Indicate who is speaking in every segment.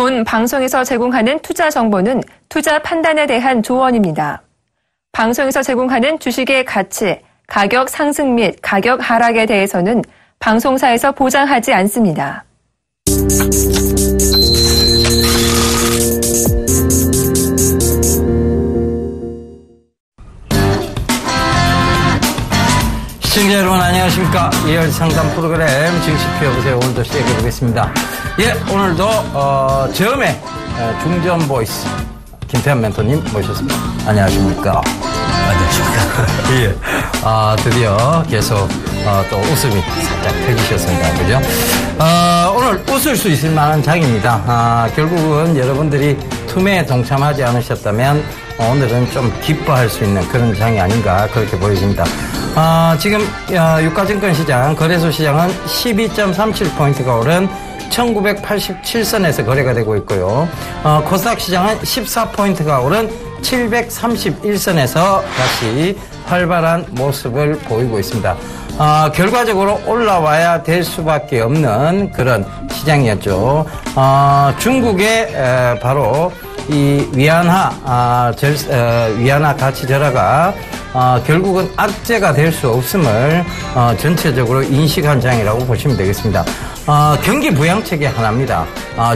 Speaker 1: 본 방송에서 제공하는 투자 정보는 투자 판단에 대한 조언입니다. 방송에서 제공하는 주식의 가치, 가격 상승 및 가격 하락에 대해서는 방송사에서 보장하지 않습니다.
Speaker 2: 시청자 여러분 안녕하십니까. 2월 상담 프로그램 증시표 여보세요. 오늘도 시작해 보겠습니다. 오늘도 저음의 중전 보이스 김태환 멘토님 모셨습니다. 안녕하십니까. 안녕하십니까. 드디어 계속 또 웃음이 살짝 터지셨습니다. 그죠? 오늘 웃을 수 있을 만한 장입니다. 결국은 여러분들이 투매에 동참하지 않으셨다면 오늘은 좀 기뻐할 수 있는 그런 장이 아닌가 그렇게 보여집니다. 지금 유가증권 시장, 거래소 시장은 12.37포인트가 오른 1987선에서 거래가 되고 있고요. 코스닥 시장은 14포인트가 오른 731선에서 다시 활발한 모습을 보이고 있습니다. 결과적으로 올라와야 될 수밖에 없는 그런 시장이었죠. 중국의 바로 이 위안화 가치 절하가 결국은 악재가 될 수 없음을 전체적으로 인식한 장이라고 보시면 되겠습니다. 경기 부양책이 하나입니다.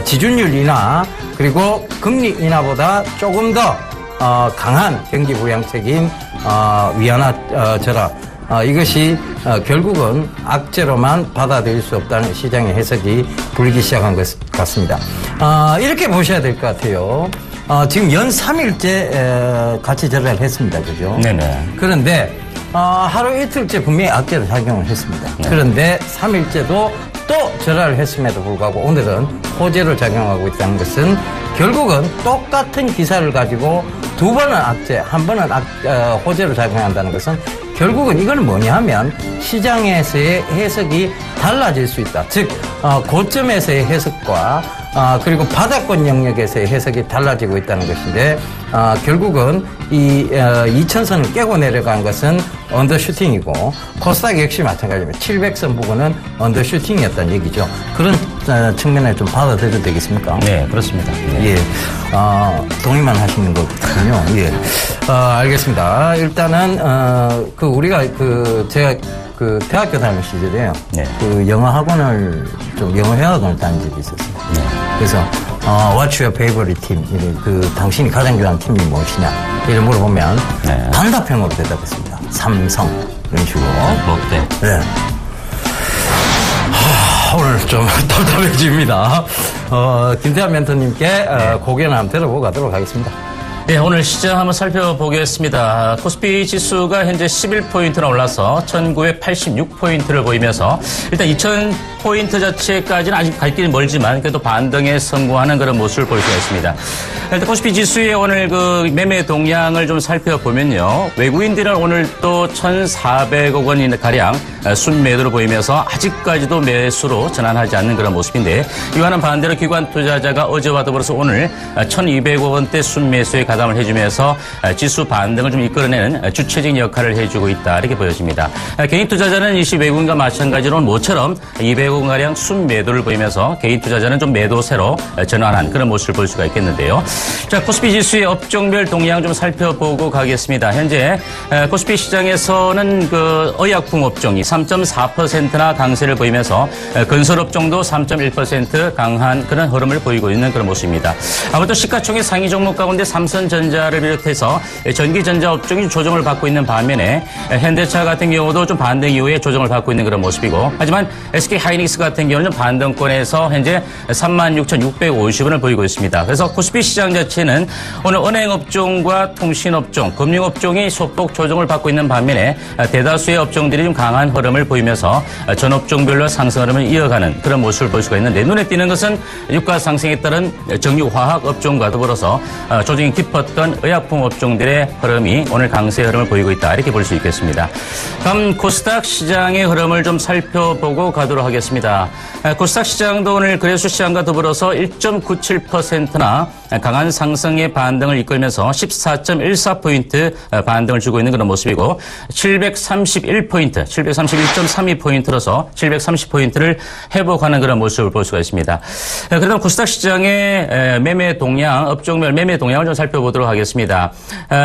Speaker 2: 지준율 인하 그리고 금리 인하보다 조금 더 강한 경기 부양책인 위안화 절하, 이것이 결국은 악재로만 받아들일 수 없다는 시장의 해석이 불기 시작한 것 같습니다. 이렇게 보셔야 될 것 같아요. 지금 연 3일째 같이 절하를 했습니다. 그죠? 네네. 그런데 하루 이틀째 분명히 악재로 작용을 했습니다. 네. 그런데 3일째도 또 절하를 했음에도 불구하고 오늘은 호재로 작용하고 있다는 것은 결국은 똑같은 기사를 가지고 두 번은 악재, 한 번은 호재로 작용한다는 것은 결국은 이건 뭐냐 하면 시장에서의 해석이 달라질 수 있다. 즉 고점에서의 해석과 그리고 바닥권 영역에서의 해석이 달라지고 있다는 것인데 결국은 이 2000선을 깨고 내려간 것은 언더슈팅이고 코스닥 역시 마찬가지입니다. 700선 부근은 언더슈팅이었다는 얘기죠. 그런 측면을 좀 받아들여도 되겠습니까? 네, 그렇습니다. 예. 동의만 하시는 거군요. 예. 알겠습니다. 일단은 제가 대학교 다닐 시절에요. 네. 영어 학원을 영어 회화학원을 다닌 적이 있었어요. 네. 그래서 What's your favorite team? 당신이 가장 좋아하는 팀이 무엇이냐? 이를 물어보면 네. 단답형으로 대답했습니다. 삼성 이런 식으로. 롯데. 네. 오늘 좀 답답해집니다. 김태환 멘토님께 고견을 한번 들어보고 가도록 하겠습니다.
Speaker 3: 네, 오늘 시장 한번 살펴보겠습니다. 코스피 지수가 현재 11포인트나 올라서 1986포인트를 보이면서 일단 2000포인트 자체까지는 아직 갈 길이 멀지만 그래도 반등에 성공하는 그런 모습을 볼 수가 있습니다. 일단 코스피 지수의 오늘 매매 동향을 좀 살펴보면요. 외국인들은 오늘 또 1,400억 원 가량 순매도를 보이면서 아직까지도 매수로 전환하지 않는 그런 모습인데 이와는 반대로 기관 투자자가 어제와 더불어서 오늘 1,200억 원대 순매수에 가담을 해주면서 지수 반등을 좀 이끌어내는 주체적인 역할을 해주고 있다 이렇게 보여집니다. 개인 투자자는 일시 외국인과 마찬가지로 모처럼 200억 원가량 순매도를 보이면서 개인 투자자는 좀 매도세로 전환한 그런 모습을 볼 수가 있겠는데요. 자, 코스피 지수의 업종별 동향 좀 살펴보고 가겠습니다. 현재 코스피 시장에서는 의약품 업종이 3.4%나 강세를 보이면서 건설업종도 3.1% 강한 그런 흐름을 보이고 있는 그런 모습입니다. 아무튼 시가총액 상위 종목 가운데 삼성전자를 비롯해서 전기전자 업종이 조정을 받고 있는 반면에 현대차 같은 경우도 좀 반등 이후에 조정을 받고 있는 그런 모습이고 하지만 SK하이닉스 같은 경우는 반등권에서 현재 36,650원을 보이고 있습니다. 그래서 코스피 시장 자체는 오늘 은행업종과 통신업종, 금융업종이 소폭 조정을 받고 있는 반면에 대다수의 업종들이 좀 강한 흐름을 보이면서 전 업종별로 상승 흐름을 이어가는 그런 모습을 볼 수가 있는데 눈에 띄는 것은 유가 상승에 따른 정유화학 업종과 더불어서 조정이 깊었던 의약품 업종들의 흐름이 오늘 강세 흐름을 보이고 있다 이렇게 볼 수 있겠습니다. 다음 코스닥 시장의 흐름을 좀 살펴보고 가도록 하겠습니다. 코스닥 시장도 오늘 거래소 시장과 더불어서 1.97%나 강한 상승의 반등을 이끌면서 14.14포인트 반등을 주고 있는 그런 모습이고 731포인트, 731.32포인트로서 730포인트를 회복하는 그런 모습을 볼 수가 있습니다. 그다음 코스닥 시장의 매매 동향, 업종별 매매 동향을 좀 살펴보도록 하겠습니다.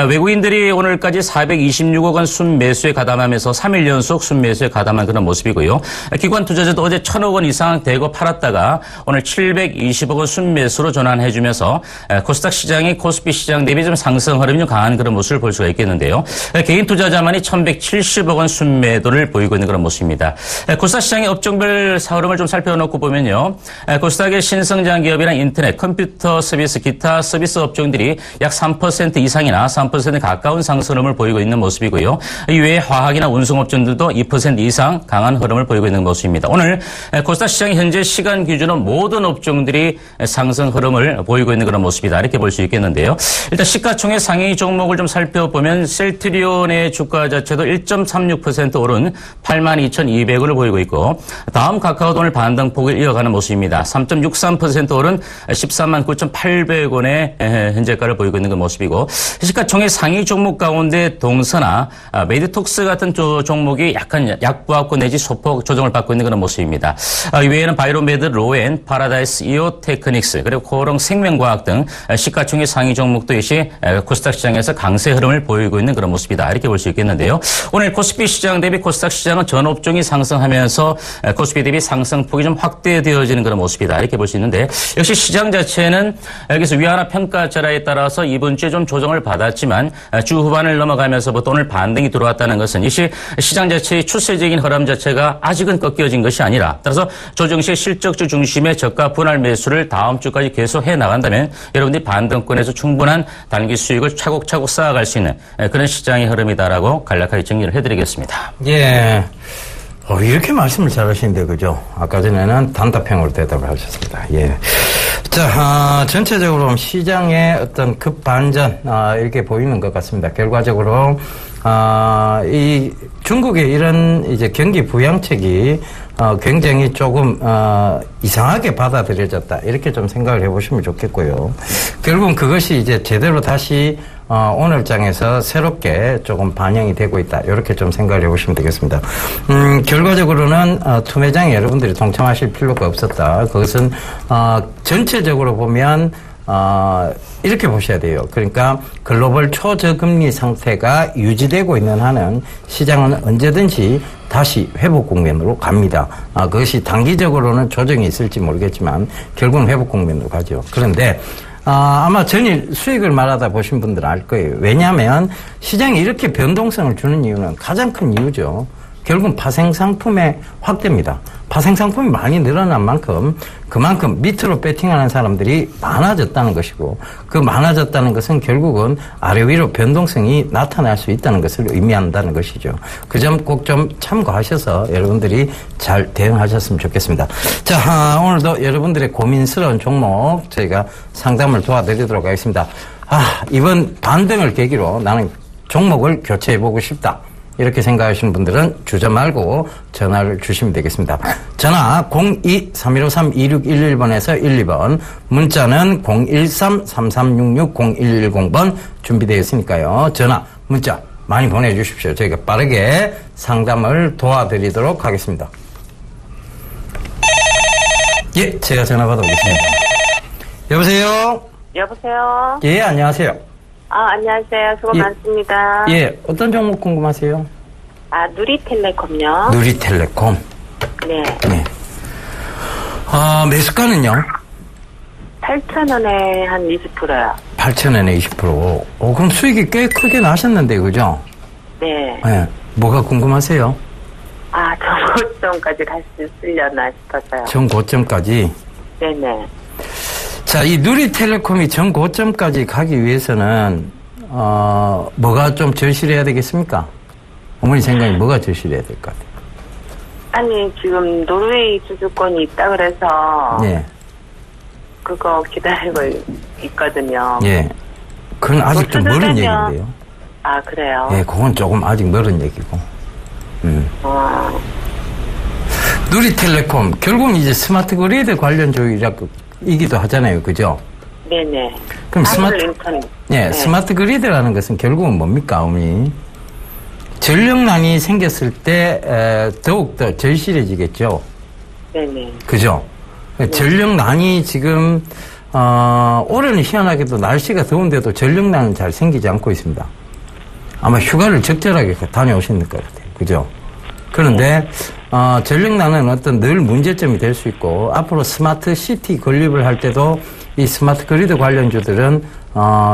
Speaker 3: 외국인들이 오늘까지 426억 원 순매수에 가담하면서 3일 연속 순매수에 가담한 그런 모습이고요. 기관 투자자도 어제 1,000억 원 이상 대거 팔았다가 오늘 720억 원 순매수로 전환해주면서 코스닥 시장이 코스피 시장 대비 좀 상승 흐름이 좀 강한 그런 모습을 볼 수가 있겠는데요. 개인 투자자만이 1,170억 원 순매도를 보이고 있는 그런 모습입니다. 코스닥 시장의 업종별 흐름을 좀 살펴놓고 보면요. 코스닥의 신성장 기업이랑 인터넷, 컴퓨터 서비스, 기타 서비스 업종들이 약 3% 이상이나 3% 가까운 상승 흐름을 보이고 있는 모습이고요. 이외에 화학이나 운송 업종들도 2% 이상 강한 흐름을 보이고 있는 모습입니다. 오늘 코스닥 시장이 현재 시간 기준으로 모든 업종들이 상승 흐름을 보이고 있는 그런 모습이다. 이렇게 볼 수 있겠는데요. 일단 시가총액 상위 종목을 좀 살펴보면 셀트리온의 주가 자체도 1.36% 오른 82,200원을 보이고 있고 다음 카카오도 오늘 반등폭을 이어가는 모습입니다. 3.63% 오른 139,800원의 현재가를 보이고 있는 그 모습이고 시가총액 상위 종목 가운데 동서나 메디톡스 같은 종목이 약간 약보합권 내지 소폭 조정을 받고 있는 그런 모습입니다. 이외에는 바이로메드, 로엔, 파라다이스, 이오테크닉스 그리고 코오롱 생명과학 등 시가총액 상위 종목도 역시 코스닥 시장에서 강세 흐름을 보이고 있는 그런 모습이다. 이렇게 볼 수 있겠는데요. 오늘 코스피 시장 대비 코스닥 시장은 전 업종이 상승하면서 코스피 대비 상승폭이 좀 확대되어지는 그런 모습이다. 이렇게 볼 수 있는데 역시 시장 자체는 여기서 위안화 평가절하에 따라서 이번 주에 좀 조정을 받았지만 주 후반을 넘어가면서부터 오늘 반등이 들어왔다는 것은 역시 시장 자체의 추세적인 흐름 자체가 아직은 꺾여진 것이 아니라 따라서 조정 시 실적주 중심의 저가 분할 매수를 다음 주까지 계속해 나간다면 여러분들이 반등권에서 충분한 단기 수익을 차곡차곡 쌓아갈 수 있는 그런 시장의 흐름이다라고 간략하게 정리를 해드리겠습니다.
Speaker 2: 예. 이렇게 말씀을 잘 하시는데, 그죠? 아까 전에는 단답형으로 대답을 하셨습니다. 예. 자, 전체적으로 시장의 어떤 급반전, 이렇게 보이는 것 같습니다. 결과적으로, 이 중국의 이런 이제 경기 부양책이 굉장히 조금 이상하게 받아들여졌다. 이렇게 좀 생각을 해보시면 좋겠고요. 결국은 그것이 이제 제대로 다시 오늘장에서 새롭게 조금 반영이 되고 있다. 이렇게 좀 생각을 해보시면 되겠습니다. 결과적으로는 투매장에 여러분들이 동참하실 필요가 없었다. 그것은 전체적으로 보면 이렇게 보셔야 돼요. 그러니까 글로벌 초저금리 상태가 유지되고 있는 한은 시장은 언제든지 다시 회복 국면으로 갑니다. 그것이 단기적으로는 조정이 있을지 모르겠지만 결국은 회복 국면으로 가죠. 그런데 아마 전일 수익을 말하다 보신 분들은 알 거예요. 왜냐하면 시장이 이렇게 변동성을 주는 이유는 가장 큰 이유죠. 결국은 파생상품의 확대입니다. 파생상품이 많이 늘어난 만큼 그만큼 밑으로 배팅하는 사람들이 많아졌다는 것이고 그 많아졌다는 것은 결국은 아래 위로 변동성이 나타날 수 있다는 것을 의미한다는 것이죠. 그 점 꼭 좀 참고하셔서 여러분들이 잘 대응하셨으면 좋겠습니다. 자, 오늘도 여러분들의 고민스러운 종목 저희가 상담을 도와드리도록 하겠습니다. 이번 반등을 계기로 나는 종목을 교체해보고 싶다. 이렇게 생각하시는 분들은 주저 말고 전화를 주시면 되겠습니다. 전화 02-3153-2611번에서 12번, 문자는 013-3366-0110번 준비되어 있으니까요. 전화, 문자 많이 보내주십시오. 저희가 빠르게 상담을 도와드리도록 하겠습니다. 예, 제가 전화 받아보겠습니다. 여보세요?
Speaker 4: 여보세요?
Speaker 2: 예, 안녕하세요.
Speaker 4: 안녕하세요. 수고 많습니다.
Speaker 2: 예, 어떤 종목 궁금하세요?
Speaker 4: 누리텔레콤요.
Speaker 2: 누리텔레콤.
Speaker 4: 네.
Speaker 2: 네. 매수가는요?
Speaker 4: 8,000원에 한 20%요.
Speaker 2: 8,000원에 20%. 그럼 수익이 꽤 크게 나셨는데, 그죠?
Speaker 4: 네.
Speaker 2: 네. 뭐가 궁금하세요?
Speaker 4: 저고점까지 갈 수 있으려나 싶어서요.
Speaker 2: 전고점까지?
Speaker 4: 네네.
Speaker 2: 자, 이 누리텔레콤이 전고점까지 가기 위해서는, 뭐가 좀 절실해야 되겠습니까? 어머니 생각에 뭐가 절실해야 될 것 같아요?
Speaker 4: 아니, 지금 노르웨이 주주권이 있다 그래서.
Speaker 2: 예.
Speaker 4: 그거 기다리고 있거든요.
Speaker 2: 예. 그건 아직 좀 멀은 얘기인데요.
Speaker 4: 그래요?
Speaker 2: 예, 그건 조금 아직 멀은 얘기고.
Speaker 4: 누리텔레콤,
Speaker 2: 결국은 이제 스마트 그리드 관련 조이기도 하잖아요. 그죠?
Speaker 4: 네네.
Speaker 2: 그럼
Speaker 4: 인턴.
Speaker 2: 예,
Speaker 4: 네.
Speaker 2: 스마트 그리드라는 것은 결국은 뭡니까, 어머니? 전력난이 생겼을 때 더욱더 절실해지겠죠.
Speaker 4: 네네.
Speaker 2: 그죠? 전력난이 지금 올해는 희한하게도 날씨가 더운데도 전력난은 잘 생기지 않고 있습니다. 아마 휴가를 적절하게 다녀오신 것 같아요. 그죠? 그런데 전력난은 어떤 늘 문제점이 될 수 있고 앞으로 스마트 시티 건립을 할 때도 이 스마트 그리드 관련주들은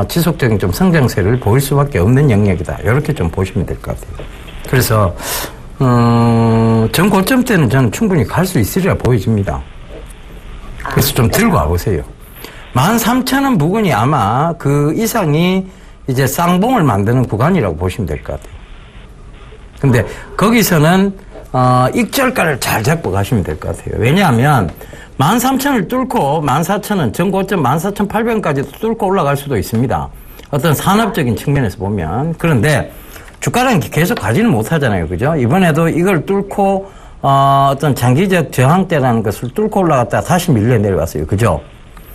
Speaker 2: 지속적인 좀 성장세를 보일 수밖에 없는 영역이다. 이렇게 좀 보시면 될 것 같아요. 그래서 전 고점 때는 저는 충분히 갈 수 있으리라 보여집니다. 그래서 좀 들고 와보세요. 13,000원 부근이 아마 그 이상이 이제 쌍봉을 만드는 구간이라고 보시면 될 것 같아요. 근데 거기서는 익절가를 잘 잡고 가시면 될 것 같아요. 왜냐하면 13,000원을 뚫고 14,000원, 전고점 14,800원까지도 뚫고 올라갈 수도 있습니다. 어떤 산업적인 측면에서 보면. 그런데 주가는 계속 가지는 못하잖아요. 그죠? 이번에도 이걸 뚫고 어떤 장기적 저항대라는 것을 뚫고 올라갔다가 다시 밀려 내려왔어요. 그죠?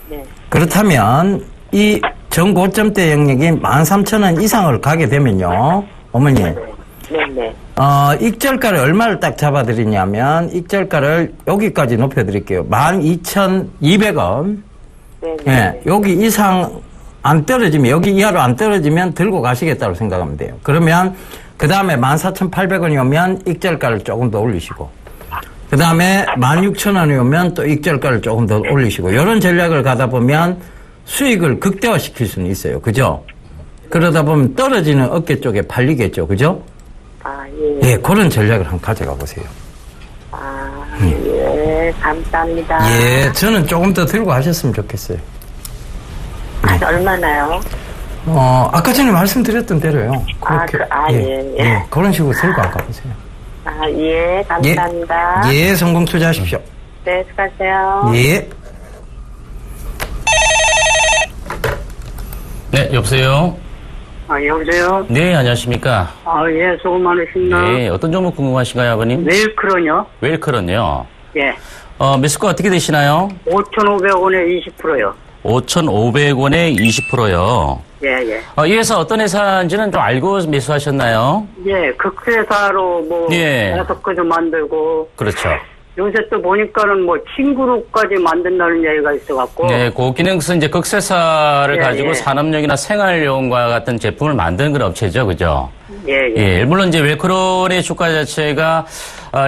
Speaker 4: 네.
Speaker 2: 그렇다면 이 전고점대 영역이 13,000원 이상을 가게 되면요. 어머니.
Speaker 4: 네네.
Speaker 2: 익절가를 얼마를 딱 잡아드리냐면, 익절가를 여기까지 높여드릴게요. 12,200원.
Speaker 4: 네네.
Speaker 2: 예, 여기 이상 안 떨어지면, 여기 이하로 안 떨어지면 들고 가시겠다고 생각하면 돼요. 그러면, 그 다음에 14,800원이 오면 익절가를 조금 더 올리시고, 그 다음에 16,000원이 오면 또 익절가를 조금 더 올리시고, 이런 전략을 가다 보면 수익을 극대화시킬 수는 있어요. 그죠? 그러다 보면 떨어지는 어깨 쪽에 팔리겠죠. 그죠?
Speaker 4: 아, 예.
Speaker 2: 예, 그런 전략을 한번 가져가 보세요.
Speaker 4: 아, 예. 감사합니다.
Speaker 2: 예, 저는 조금 더 들고 하셨으면 좋겠어요.
Speaker 4: 아, 얼마나요?
Speaker 2: 아까 전에 말씀드렸던 대로요. 그렇게.
Speaker 4: 예.
Speaker 2: 그런 식으로 들고 가 보세요.
Speaker 4: 아, 예. 감사합니다.
Speaker 2: 예, 성공 투자하십시오.
Speaker 4: 네, 수고하세요.
Speaker 2: 예.
Speaker 3: 네, 여보세요?
Speaker 5: 여보세요?
Speaker 3: 네, 안녕하십니까?
Speaker 5: 예, 수고 많으십니다.
Speaker 3: 네, 어떤 종목 궁금하신가요, 아버님?
Speaker 5: 웨일크론요?
Speaker 3: 웰크런요.
Speaker 5: 예.
Speaker 3: 매수가 어떻게 되시나요?
Speaker 5: 5,500원에 20%요.
Speaker 3: 5,500원에 20%요.
Speaker 5: 예, 예.
Speaker 3: 이 회사 어떤 회사인지는 좀 알고 매수하셨나요?
Speaker 5: 예, 극세사로 뭐,
Speaker 3: 예.
Speaker 5: 다섯그도 만들고,
Speaker 3: 그렇죠.
Speaker 5: 요새 또 보니까는 뭐, 친구룩까지 만든다는 얘기가 있어갖고.
Speaker 3: 네, 고기능성 이제 극세사를
Speaker 5: 예,
Speaker 3: 가지고
Speaker 5: 예.
Speaker 3: 산업용이나 생활용과 같은 제품을 만드는 그런 업체죠, 그죠?
Speaker 5: 예, 예.
Speaker 3: 예, 물론 이제 웰크론의 주가 자체가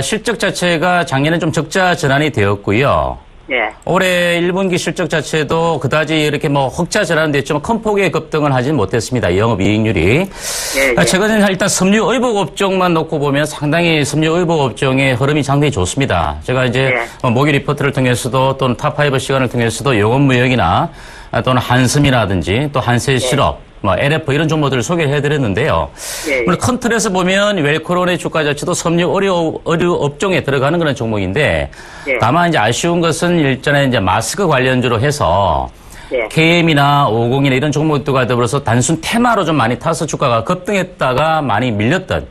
Speaker 3: 실적 자체가 작년에 좀 적자 전환이 되었고요.
Speaker 5: 예.
Speaker 3: 올해 1분기 실적 자체도 그다지 이렇게 뭐 흑자 전환은 됐지만 큰 폭의 급등을 하지는 못했습니다. 영업이익률이.
Speaker 5: 예, 예.
Speaker 3: 최근에 일단 섬유의복 업종만 놓고 보면 상당히 섬유의복 업종의 흐름이 상당히 좋습니다. 제가 이제 모기 리포트를 통해서도 또는 탑5 시간을 통해서도 용업무역이나 또는 한섬이라든지 또 한세실업 뭐 LF 이런 종목들을 소개를 해드렸는데요.
Speaker 5: 예, 예.
Speaker 3: 물론 큰 틀에서 보면 웰크론의 주가 자체도 섬유 의류 업종에 들어가는 그런 종목인데
Speaker 5: 예.
Speaker 3: 다만 이제 아쉬운 것은 일전에 이제 마스크 관련주로 해서
Speaker 5: 예.
Speaker 3: KM이나 50이나 이런 종목들과 더불어서 단순 테마로 좀 많이 타서 주가가 급등했다가 많이 밀렸던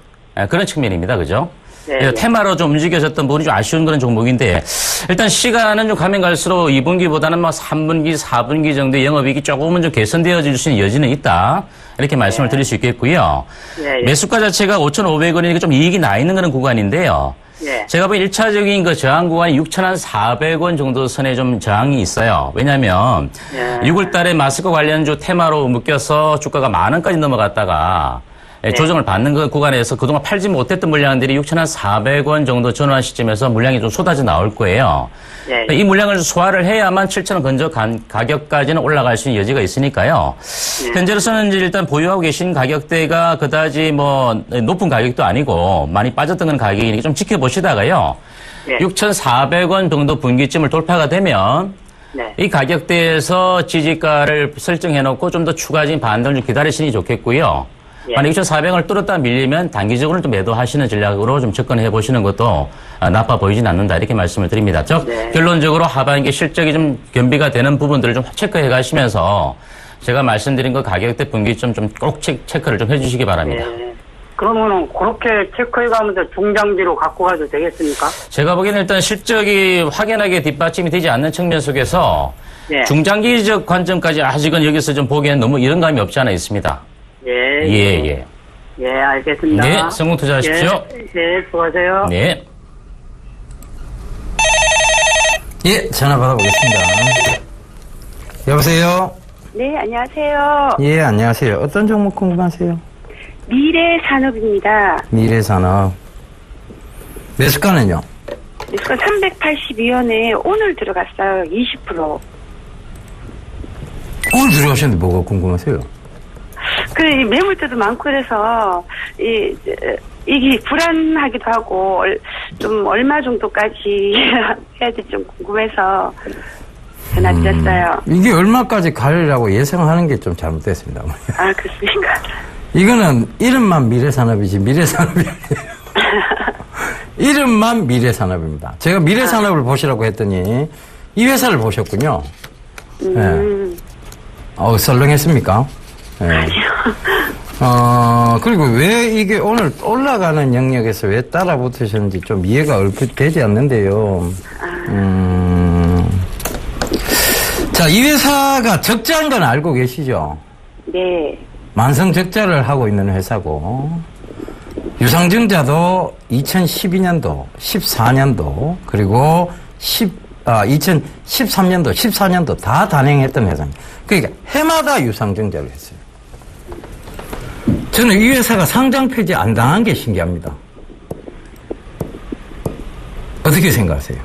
Speaker 3: 그런 측면입니다. 그죠?
Speaker 5: 네.
Speaker 3: 테마로 좀 움직여졌던 부분이 좀 아쉬운 그런 종목인데 일단 시간은 좀 가면 갈수록 2분기보다는 뭐 3분기, 4분기 정도의 영업이익이 조금은 좀 개선되어질 수 있는 여지는 있다. 이렇게 말씀을 드릴 수 있겠고요.
Speaker 5: 예, 예.
Speaker 3: 매수가 자체가 5,500원이니까 좀 이익이 나 있는 그런 구간인데요.
Speaker 5: 예.
Speaker 3: 제가 보기엔 1차적인 그 저항 구간이 6,400원 정도 선에 좀 저항이 있어요. 왜냐하면
Speaker 5: 예.
Speaker 3: 6월 달에 마스크 관련주 테마로 묶여서 주가가 10,000원까지 넘어갔다가 조정을 받는 그 구간에서 그동안 팔지 못했던 물량들이 6,400원 정도 전환 시점에서 물량이 좀 쏟아져 나올 거예요.
Speaker 5: 예.
Speaker 3: 이 물량을 소화를 해야만 7,000원 근저 가격까지는 올라갈 수 있는 여지가 있으니까요. 현재로서는 이제 일단 보유하고 계신 가격대가 그다지 뭐 높은 가격도 아니고 많이 빠졌던 그런 가격이니까 좀 지켜보시다가요.
Speaker 5: 예.
Speaker 3: 6,400원 정도 분기점을 돌파가 되면
Speaker 5: 네.
Speaker 3: 이 가격대에서 지지가를 설정해놓고 좀 더 추가적인 반등을 좀 기다리시는 게 좋겠고요.
Speaker 5: 예.
Speaker 3: 만약 6,400원을 뚫었다 밀리면 단기적으로 좀 매도하시는 전략으로 좀 접근해 보시는 것도 나빠 보이진 않는다 이렇게 말씀을 드립니다. 즉
Speaker 5: 네.
Speaker 3: 결론적으로 하반기 실적이 좀 겸비가 되는 부분들을 좀 체크해 가시면서 제가 말씀드린 그 가격대 분기점 좀 꼭 체크를 좀 해주시기 바랍니다.
Speaker 5: 예. 그러면은 그렇게 체크해가면서 중장기로 갖고 가도 되겠습니까?
Speaker 3: 제가 보기에는 일단 실적이 확연하게 뒷받침이 되지 않는 측면 속에서
Speaker 5: 예.
Speaker 3: 중장기적 관점까지 아직은 여기서 좀 보기에는 너무 이런 감이 없지 않아 있습니다.
Speaker 5: 예.
Speaker 3: 예.
Speaker 5: 예, 알겠습니다.
Speaker 3: 네, 성공 투자하십시오.
Speaker 5: 예, 수고하세요.
Speaker 3: 네.
Speaker 2: 예, 전화 받아보겠습니다. 여보세요?
Speaker 6: 네, 안녕하세요.
Speaker 2: 예, 안녕하세요. 어떤 종목 궁금하세요?
Speaker 6: 미래산업입니다.
Speaker 2: 미래산업. 매수가는요?
Speaker 6: 매수가 382원에 오늘 들어갔어요. 20%.
Speaker 2: 오늘 들어가셨는데 뭐가 궁금하세요?
Speaker 6: 매물대도 많고 그래서 이게 불안하기도 하고 좀 얼마 정도까지 해야 될지 좀 궁금해서 전화드렸어요.
Speaker 2: 이게 얼마까지 가려고 예상하는 게 좀 잘못됐습니다.
Speaker 6: 아, 그렇습니까?
Speaker 2: 이거는 이름만 미래산업이지 미래산업이 아니에요. 이름만 미래산업입니다. 제가 미래산업을 보시라고 했더니 이 회사를 보셨군요. 네. 썰렁했습니까? 네.
Speaker 6: 아니요.
Speaker 2: 그리고 왜 이게 오늘 올라가는 영역에서 왜 따라 붙으셨는지 좀 이해가 얼핏 되지 않는데요. 자, 이 회사가 적자인 건 알고 계시죠?
Speaker 6: 네.
Speaker 2: 만성 적자를 하고 있는 회사고, 유상증자도 2012년도, 14년도, 그리고 2013년도, 14년도 다 단행했던 회사입니다. 그러니까 해마다 유상증자를 했어요. 저는 이 회사가 상장 폐지 안 당한 게 신기합니다. 어떻게 생각하세요?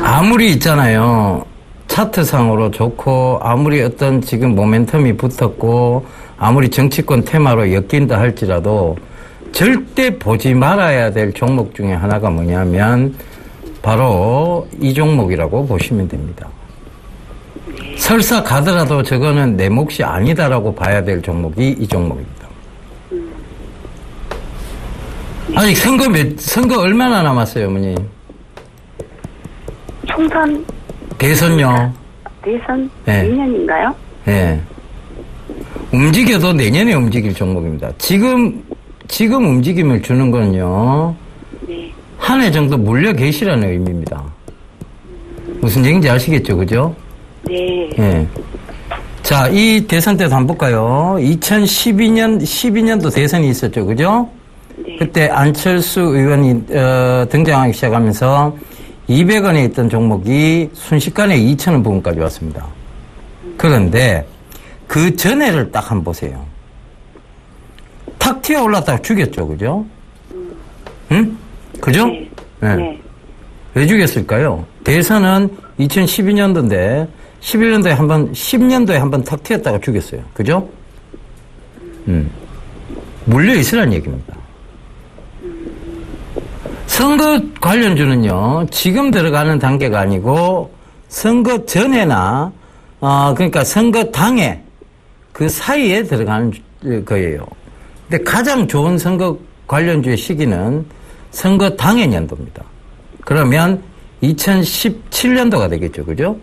Speaker 2: 아무리 있잖아요. 차트상으로 좋고, 아무리 어떤 지금 모멘텀이 붙었고, 아무리 정치권 테마로 엮인다 할지라도, 절대 보지 말아야 될 종목 중에 하나가 뭐냐면, 바로 이 종목이라고 보시면 됩니다. 설사 가더라도 저거는 내 몫이 아니다라고 봐야 될 종목이 이 종목입니다. 아직 선거 얼마나 남았어요, 어머니?
Speaker 6: 총선?
Speaker 2: 대선요?
Speaker 6: 대선?
Speaker 2: 네.
Speaker 6: 내년인가요?
Speaker 2: 네. 움직여도 내년에 움직일 종목입니다. 지금 움직임을 주는 건요,
Speaker 6: 네.
Speaker 2: 한 해 정도 물려 계시라는 의미입니다. 무슨 얘기인지 아시겠죠, 그죠?
Speaker 6: 네.
Speaker 2: 예. 자, 이 대선 때도 한번 볼까요? 12년도 대선이 있었죠, 그죠?
Speaker 6: 네.
Speaker 2: 그때 안철수 의원이, 등장하기 시작하면서 200원에 있던 종목이 순식간에 2,000원 부근까지 왔습니다. 그런데 그 전에를 딱 한번 보세요. 탁 튀어 올랐다가 죽였죠, 그죠? 응? 그죠?
Speaker 6: 네.
Speaker 2: 네.
Speaker 6: 네.
Speaker 2: 왜 죽였을까요? 대선은 2012년도인데 11년도에 한번 10년도에 한번 탁 튀었다가 죽였어요. 그죠? 물려 있으란 얘기입니다. 선거 관련주는요, 지금 들어가는 단계가 아니고 선거 전에나 그러니까 선거 당에 그 사이에 들어가는 거예요. 근데 가장 좋은 선거 관련주의 시기는 선거 당의 연도입니다. 그러면 2017년도가 되겠죠, 그죠?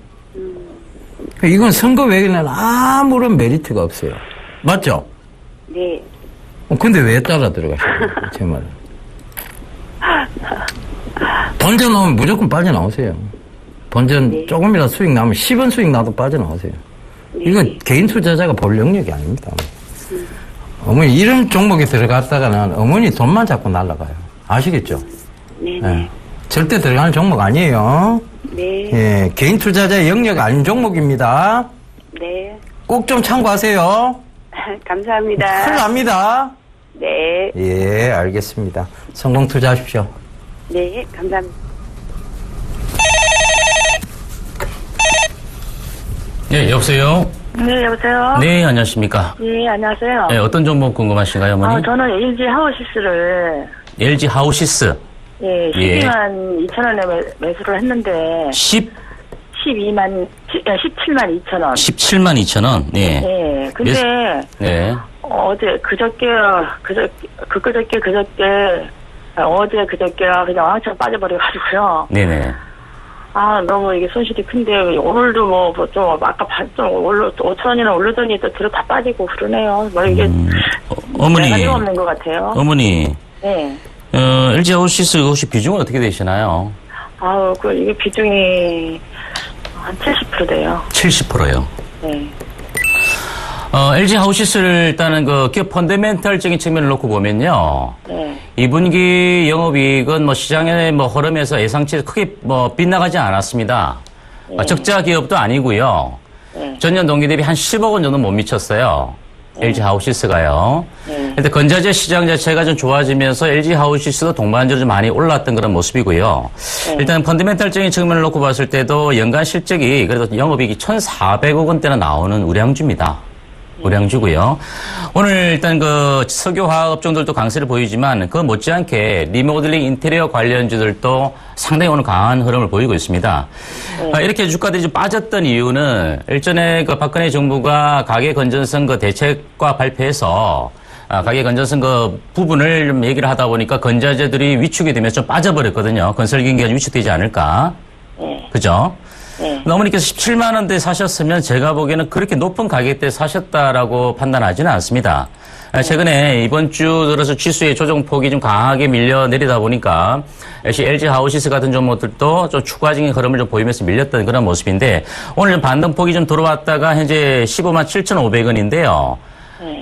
Speaker 2: 이건 선거 외에는 아무런 메리트가 없어요. 맞죠?
Speaker 6: 네.
Speaker 2: 근데 왜 따라 들어가시는 거예요, 제 말은? 번전 나오면 무조건 빠져나오세요. 번전
Speaker 6: 네.
Speaker 2: 조금이라도 수익 나오면 10원 수익 나도 빠져나오세요.
Speaker 6: 네.
Speaker 2: 이거 개인 투자자가 볼 영역이 아닙니다. 어머니 이런 종목에 들어갔다가는 어머니 돈만 잡고 날아가요. 아시겠죠?
Speaker 6: 네.
Speaker 2: 네. 절대 들어가는 종목 아니에요.
Speaker 6: 네.
Speaker 2: 예, 개인 투자자의 영역 아닌 종목입니다.
Speaker 6: 네.
Speaker 2: 꼭 좀 참고하세요.
Speaker 6: 감사합니다.
Speaker 2: 큰일 납니다.
Speaker 6: 네.
Speaker 2: 예, 알겠습니다. 성공 투자하십시오.
Speaker 6: 네. 감사합니다.
Speaker 3: 네, 여보세요?
Speaker 6: 네, 여보세요?
Speaker 3: 네, 안녕하십니까?
Speaker 6: 네, 안녕하세요.
Speaker 3: 네, 어떤 종목 궁금하신가요, 어머니?
Speaker 6: 저는 LG 하우시스를
Speaker 3: LG 하우시스.
Speaker 6: 예,
Speaker 3: 예.
Speaker 6: 12만 2천 원에 매수를 했는데 17만 2천 원.
Speaker 3: 17만 2천 원. 네.
Speaker 6: 네. 근데
Speaker 3: 네.
Speaker 6: 그저께 그냥 왕창 빠져버려가지고요.
Speaker 3: 네네.
Speaker 6: 너무 이게 손실이 큰데 오늘도 좀 아까 좀 5천 원이나 오르더니 또 들어 다 빠지고 그러네요. 이게
Speaker 3: 어머니.
Speaker 6: 내가 없는 것 같아요.
Speaker 3: 어머니.
Speaker 6: 네.
Speaker 3: LG 하우시스 혹시 비중은 어떻게 되시나요?
Speaker 6: 이게 비중이 한 70% 돼요.
Speaker 3: 70%요.
Speaker 6: 네.
Speaker 3: LG 하우시스를 일단은 그 기업 펀더멘털적인 측면을 놓고 보면요.
Speaker 6: 네.
Speaker 3: 2분기 영업이익은 뭐 시장의 뭐 흐름에서 예상치 크게 뭐 빗나가지 않았습니다.
Speaker 6: 네.
Speaker 3: 적자 기업도 아니고요.
Speaker 6: 네.
Speaker 3: 전년 동기 대비 한 10억 원 정도 못 미쳤어요. LG 하우시스가요. 일단 건자재 시장 자체가 좀 좋아지면서 LG 하우시스도 동반적으로 좀 많이 올랐던 그런 모습이고요. 일단 펀더멘털적인 측면을 놓고 봤을 때도 연간 실적이 그래도 영업이익이 1,400억 원대나 나오는 우량주입니다. 우량주고요. 오늘 일단 그 석유화학 업종들도 강세를 보이지만 그 못지않게 리모델링 인테리어 관련주들도 상당히 오늘 강한 흐름을 보이고 있습니다. 이렇게 주가들이 좀 빠졌던 이유는 일전에 그 박근혜 정부가 가계 건전성 그 대책과 발표해서 가계 건전성 그 부분을 좀 얘기를 하다 보니까 건자재들이 위축이 되면서 좀 빠져버렸거든요. 건설기계가 위축되지 않을까. 그죠? 어머니께서 17만 원대 사셨으면 제가 보기에는 그렇게 높은 가격대 사셨다라고 판단하지는 않습니다. 최근에 이번 주 들어서 지수의 조정폭이 좀 강하게 밀려 내리다 보니까 역시 LG 하우시스 같은 종목들도 좀 추가적인 흐름을 좀 보이면서 밀렸던 그런 모습인데 오늘 반등폭이 좀 들어왔다가 현재 15만 7,500원인데요.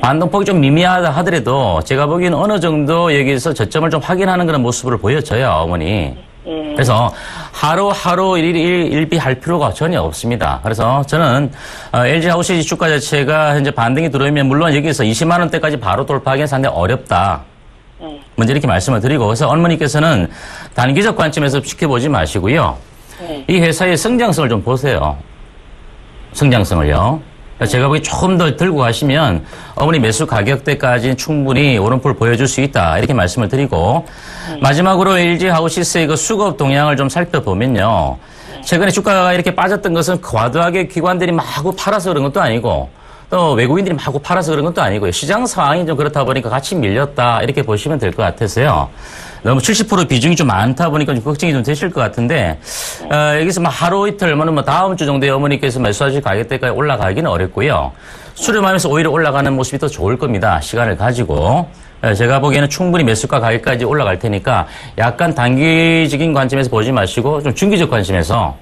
Speaker 3: 반등폭이 좀 미미하다 하더라도 제가 보기에는 어느 정도 여기서 저점을 좀 확인하는 그런 모습을 보여줘요, 어머니. 그래서 하루하루 일비할 필요가 전혀 없습니다. 그래서 저는 LG 하우시스 주가 자체가 현재 반등이 들어오면 물론 여기서 20만 원대까지 바로 돌파하기는 상당히 어렵다. 먼저 이렇게 말씀을 드리고 그래서 어머니께서는 단기적 관점에서 지켜보지 마시고요. 이 회사의 성장성을 좀 보세요. 성장성을요. 제가 보기 조금 더 들고 가시면 어머니 매수 가격대까지 충분히 오름폭을 보여줄 수 있다. 이렇게 말씀을 드리고 마지막으로 LG 하우시스의 그 수급 동향을 좀 살펴보면요. 최근에 주가가 이렇게 빠졌던 것은 과도하게 기관들이 마구 팔아서 그런 것도 아니고 또 외국인들이 마구 팔아서 그런 것도 아니고요. 시장 상황이 좀 그렇다 보니까 같이 밀렸다. 이렇게 보시면 될 것 같아서요. 너무 70% 비중이 좀 많다 보니까 좀 걱정이 좀 되실 것 같은데, 여기서 뭐 하루 이틀, 뭐 다음 주 정도에 어머니께서 말씀하실 가격대까지 올라가기는 어렵고요. 수렴하면서 오히려 올라가는 모습이 더 좋을 겁니다. 시간을 가지고. 제가 보기에는 충분히 매수가 가격까지 올라갈 테니까 약간 단기적인 관점에서 보지 마시고 좀 중기적 관점에서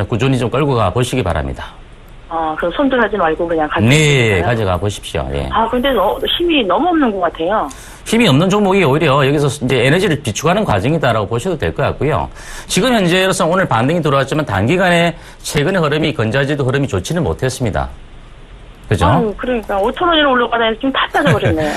Speaker 3: 꾸준히 좀 끌고 가 보시기 바랍니다.
Speaker 6: 그럼 손들하지 말고 그냥 가져가.
Speaker 3: 네, 가져가 보십시오. 예.
Speaker 6: 근데 힘이 너무 없는 것 같아요.
Speaker 3: 힘이 없는 종목이 오히려 여기서 이제 에너지를 비축하는 과정이다라고 보셔도 될 것 같고요. 지금 현재로서 오늘 반등이 들어왔지만 단기간에 최근의 흐름이 건자재도 흐름이 좋지는 못했습니다. 그죠?
Speaker 6: 그러니까 5,000원이나 올라가다니 좀 다 빠져버렸네요.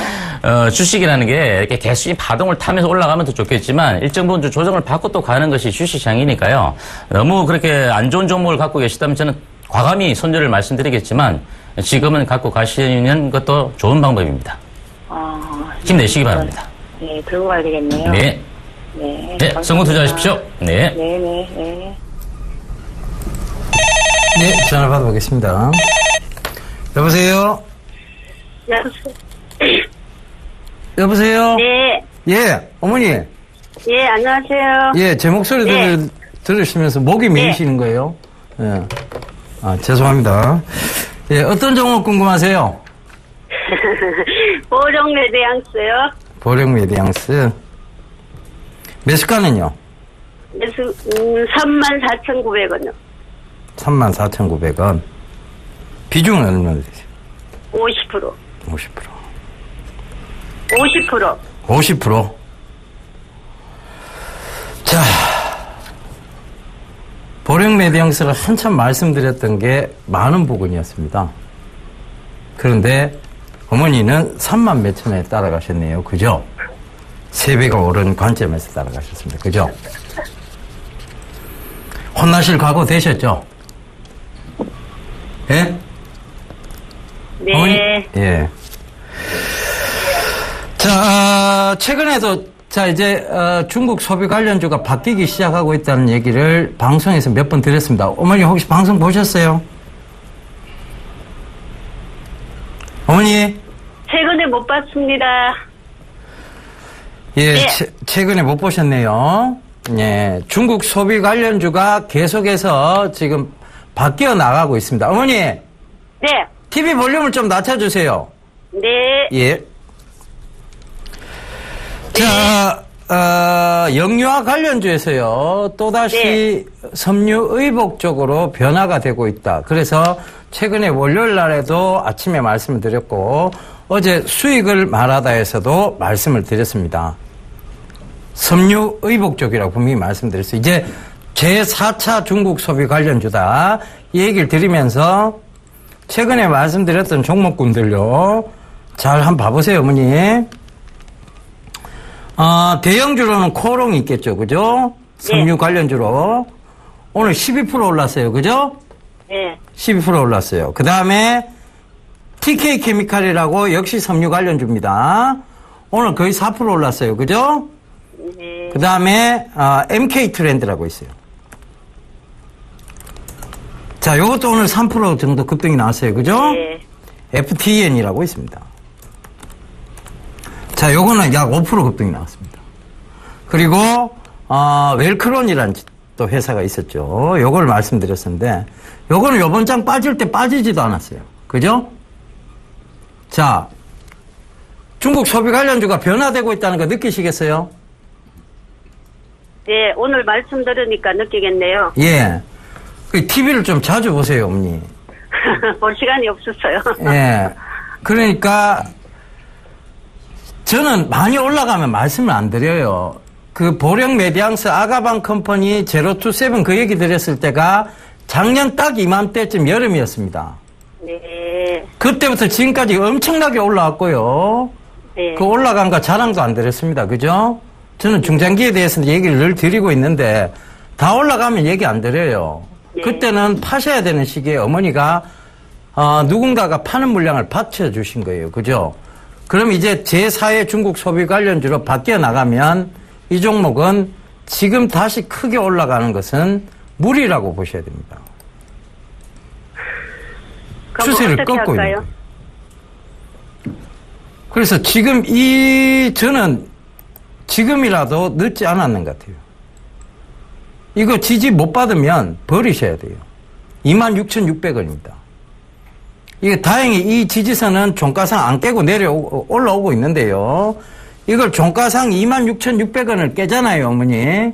Speaker 3: 주식이라는 게 이렇게 계속 파동을 타면서 올라가면 더 좋겠지만 일정 부분 조정을 받고 또 가는 것이 주식시장이니까요. 너무 그렇게 안 좋은 종목을 갖고 계시다면 저는 과감히 손절을 말씀드리겠지만 지금은 갖고 가시는 것도 좋은 방법입니다. 힘내시기 바랍니다.
Speaker 6: 네, 들고 가야 되겠네요.
Speaker 3: 네.
Speaker 6: 네.
Speaker 3: 네, 성공 투자하십시오. 네.
Speaker 6: 네.
Speaker 2: 네, 전화 받아보겠습니다. 여보세요? 여보세요?
Speaker 4: 네.
Speaker 2: 예, 어머니.
Speaker 4: 예, 안녕하세요.
Speaker 2: 예, 제 목소리 들으시면서 목이 메이시는 거예요? 예. 죄송합니다. 예, 어떤 종목 궁금하세요?
Speaker 4: 보령 메디앙스요.
Speaker 2: 보령 메디앙스. 매수가는요?
Speaker 4: 매수, 34,900원요.
Speaker 2: 34,900원. 비중은 얼마나 되세요?
Speaker 4: 50%.
Speaker 2: 50%. 50%. 자, 보령 메디앙스를 한참 말씀드렸던 게 많은 부분이었습니다. 그런데 어머니는 3만 몇천에 따라가셨네요. 그죠? 3배가 오른 관점에서 따라가셨습니다. 그죠? 혼나실 각오 되셨죠? 예?
Speaker 4: 네.
Speaker 2: 어머니? 예. 자, 최근에도 이제 중국 소비 관련주가 바뀌기 시작하고 있다는 얘기를 방송에서 몇 번 드렸습니다. 어머니 혹시 방송 보셨어요? 어머니?
Speaker 4: 최근에 못 봤습니다.
Speaker 2: 예,
Speaker 4: 네.
Speaker 2: 최근에 못 보셨네요. 예, 중국 소비 관련주가 계속해서 지금 바뀌어 나가고 있습니다. 어머니?
Speaker 4: 네.
Speaker 2: TV 볼륨을 좀 낮춰주세요.
Speaker 4: 네.
Speaker 2: 예. 자, 영유아 관련주에서요, 또다시 섬유 의복 쪽으로 변화가 되고 있다. 그래서 최근에 월요일 날에도 아침에 말씀을 드렸고, 어제 수익을 말하다에서도 말씀을 드렸습니다. 섬유 의복 쪽이라고 분명히 말씀드렸어요. 이제 제4차 중국 소비 관련주다. 이 얘기를 드리면서 최근에 말씀드렸던 종목군들요. 잘 한번 봐보세요, 어머니. 대형주로는 코롱이 있겠죠, 그죠? 섬유 관련주로. 오늘 12% 올랐어요, 그죠?
Speaker 4: 네.
Speaker 2: 12% 올랐어요. 그 다음에 TK 케미칼이라고 역시 섬유 관련주입니다. 오늘 거의 4% 올랐어요, 그죠?
Speaker 4: 네.
Speaker 2: 그 다음에 MK 트렌드라고 있어요. 자, 요것도 오늘 3% 정도 급등이 나왔어요, 그죠?
Speaker 4: 네.
Speaker 2: FTN이라고 있습니다. 자, 요거는 약 5% 급등이 나왔습니다. 그리고 웰크론이라는 또 회사가 있었죠. 요걸 말씀드렸었는데 요거는 요번 장 빠질 때 빠지지도 않았어요. 그죠? 자, 중국 소비 관련주가 변화되고 있다는 거 느끼시겠어요?
Speaker 4: 네, 오늘 말씀 들으니까 느끼겠네요.
Speaker 2: 예. 그 TV를 좀 자주 보세요, 어머니.
Speaker 4: 볼 시간이 없었어요.
Speaker 2: 예. 그러니까 저는 많이 올라가면 말씀을 안 드려요. 그 보령 메디앙스 아가방 컴퍼니 제로투세븐 그 얘기 드렸을 때가 작년 딱 이맘때쯤 여름이었습니다.
Speaker 4: 네.
Speaker 2: 그때부터 지금까지 엄청나게 올라왔고요.
Speaker 4: 네.
Speaker 2: 그 올라간 거 자랑도 안 드렸습니다. 그죠? 저는 중장기에 대해서는 얘기를 늘 드리고 있는데 다 올라가면 얘기 안 드려요.
Speaker 4: 네.
Speaker 2: 그때는 파셔야 되는 시기에 어머니가 누군가가 파는 물량을 받쳐주신 거예요. 그죠? 그럼 이제 제4의 중국 소비 관련주로 바뀌어 나가면 이 종목은 지금 다시 크게 올라가는 것은 무리라고 보셔야 됩니다. 추세를 꺾고 있는 거예요. 그래서 지금 저는 지금이라도 늦지 않았는 것 같아요. 이거 지지 못 받으면 버리셔야 돼요. 26,600원입니다. 이게 다행히 이 지지선은 종가상 안 깨고 올라오고 있는데요. 이걸 종가상 26,600원을 깨잖아요, 어머니.
Speaker 4: 네.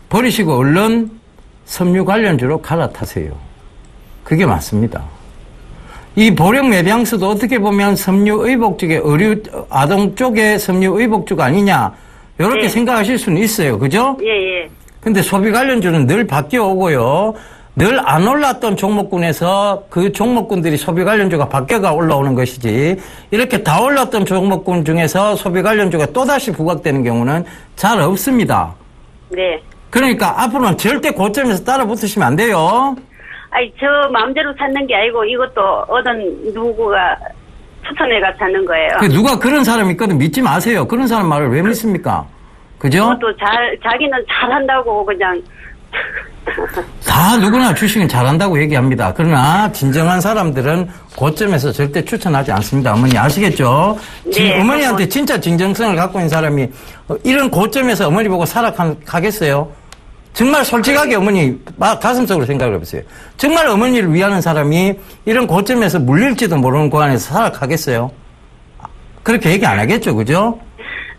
Speaker 2: 버리시고 얼른 섬유 관련주로 갈아타세요. 그게 맞습니다. 이 보령 메디앙스도 어떻게 보면 섬유 의복 쪽에 아동 쪽의 섬유 의복주가 아니냐 이렇게
Speaker 4: 네.
Speaker 2: 생각하실 수는 있어요. 그죠?
Speaker 4: 예, 예.
Speaker 2: 근데 소비 관련주는 늘 바뀌어 오고요. 늘 안 올랐던 종목군에서 그 종목군들이 소비 관련주가 바뀌어가 올라오는 것이지 이렇게 다 올랐던 종목군 중에서 소비 관련주가 또다시 부각되는 경우는 잘 없습니다.
Speaker 4: 네.
Speaker 2: 그러니까 앞으로는 절대 고점에서 따라 붙으시면 안 돼요.
Speaker 4: 아니, 저 마음대로 샀는 게 아니고 이것도 어떤 누구가 추천해가 샀는 거예요.
Speaker 2: 누가 그런 사람이 있거든 믿지 마세요. 그런 사람 말을 왜 믿습니까? 그죠?
Speaker 4: 그것도 자기는 잘한다고 그냥.
Speaker 2: 다 누구나 주식은 잘한다고 얘기합니다. 그러나 진정한 사람들은 고점에서 절대 추천하지 않습니다. 어머니 아시겠죠?
Speaker 4: 네,
Speaker 2: 어머니한테 진짜 진정성을 갖고 있는 사람이 이런 고점에서 어머니 보고 살아가겠어요? 정말 솔직하게 어머니 가슴속으로 생각을 해보세요. 정말 어머니를 위하는 사람이 이런 고점에서 물릴지도 모르는 구간에서 살아가겠어요? 그렇게 얘기 안 하겠죠, 그죠?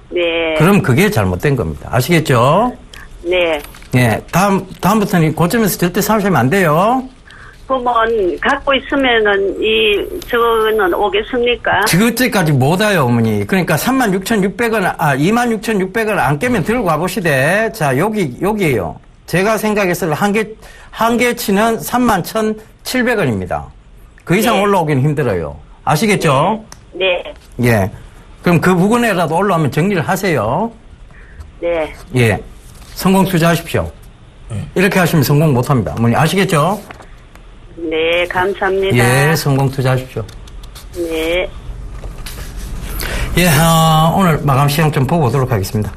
Speaker 4: 네.
Speaker 2: 그럼 그게 잘못된 겁니다. 아시겠죠?
Speaker 4: 네.
Speaker 2: 예, 다음부터는 고점에서 절대 사시면 안 돼요.
Speaker 4: 그러면 갖고 있으면은 저거는 오겠습니까?
Speaker 2: 그때까지 못 와요, 어머니. 그러니까 36,600원, 26,600원 안 깨면 들고 와보시되, 자, 여기에요. 제가 생각했을 한계치는 31,700원입니다. 그 이상
Speaker 4: 네.
Speaker 2: 올라오기는 힘들어요. 아시겠죠?
Speaker 4: 네.
Speaker 2: 예. 그럼 그 부근에라도 올라오면 정리를 하세요.
Speaker 4: 네.
Speaker 2: 예. 성공 투자하십시오. 이렇게 하시면 성공 못 합니다. 어머니 아시겠죠?
Speaker 4: 네, 감사합니다.
Speaker 2: 예, 성공 투자하십시오.
Speaker 4: 네.
Speaker 2: 예, 오늘 마감 시장 좀 보고 오도록 하겠습니다.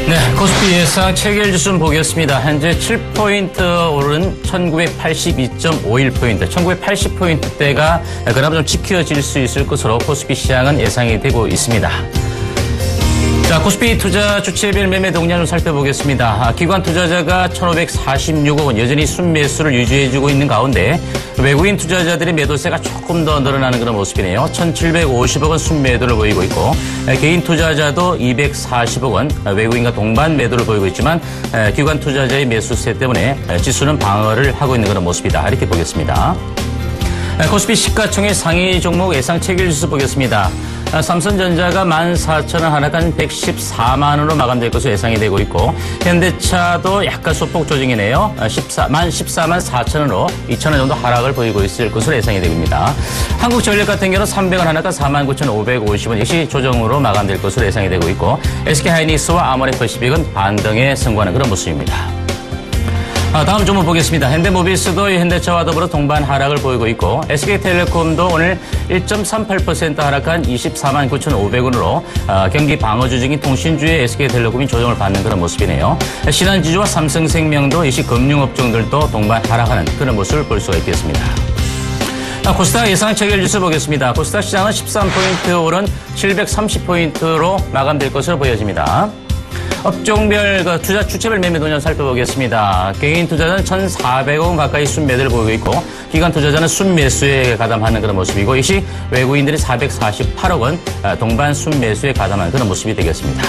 Speaker 3: 네, 코스피 예상 체결 지수 보겠습니다. 현재 7포인트 오른 1982.51포인트, 1980포인트대가 그나마 좀 지켜질 수 있을 것으로 코스피 시장은 예상이 되고 있습니다. 자, 코스피 투자 주체별 매매 동향 좀 살펴보겠습니다. 기관 투자자가 1,546억 원 여전히 순매수를 유지해주고 있는 가운데 외국인 투자자들의 매도세가 조금 더 늘어나는 그런 모습이네요. 1,750억 원 순매도를 보이고 있고 개인 투자자도 240억 원 외국인과 동반 매도를 보이고 있지만 기관 투자자의 매수세 때문에 지수는 방어를 하고 있는 그런 모습이다. 이렇게 보겠습니다. 코스피 시가총액 상위 종목 예상 체결지수 보겠습니다. 삼성전자가 14,000원 하락한 114만 원으로 마감될 것으로 예상이 되고 있고 현대차도 약간 소폭 조정이네요. 14만 4,000원으로 2,000원 정도 하락을 보이고 있을 것으로 예상이 됩니다. 한국전력 같은 경우는 300원 하락한 49,550원 역시 조정으로 마감될 것으로 예상이 되고 있고 SK하이닉스와 아모레퍼시픽은 반등에 승부하는 그런 모습입니다. 다음 종목 보겠습니다. 현대모비스도 현대차와 더불어 동반 하락을 보이고 있고 SK텔레콤도 오늘 1.38% 하락한 24만 9,500원으로 경기 방어주 중인 통신주의 SK텔레콤이 조정을 받는 그런 모습이네요. 신한지주와 삼성생명도 이시 금융업종들도 동반 하락하는 그런 모습을 볼 수가 있겠습니다. 코스닥 예상 체결지수 보겠습니다. 코스닥 시장은 13포인트 오른 730포인트로 마감될 것으로 보여집니다. 업종별 투자 주체별 매매 동향 살펴보겠습니다. 개인 투자자는 1,400억 원 가까이 순매도를 보이고 있고 기관 투자자는 순매수에 가담하는 그런 모습이고 이시 외국인들이 448억 원 동반 순매수에 가담하는 그런 모습이 되겠습니다.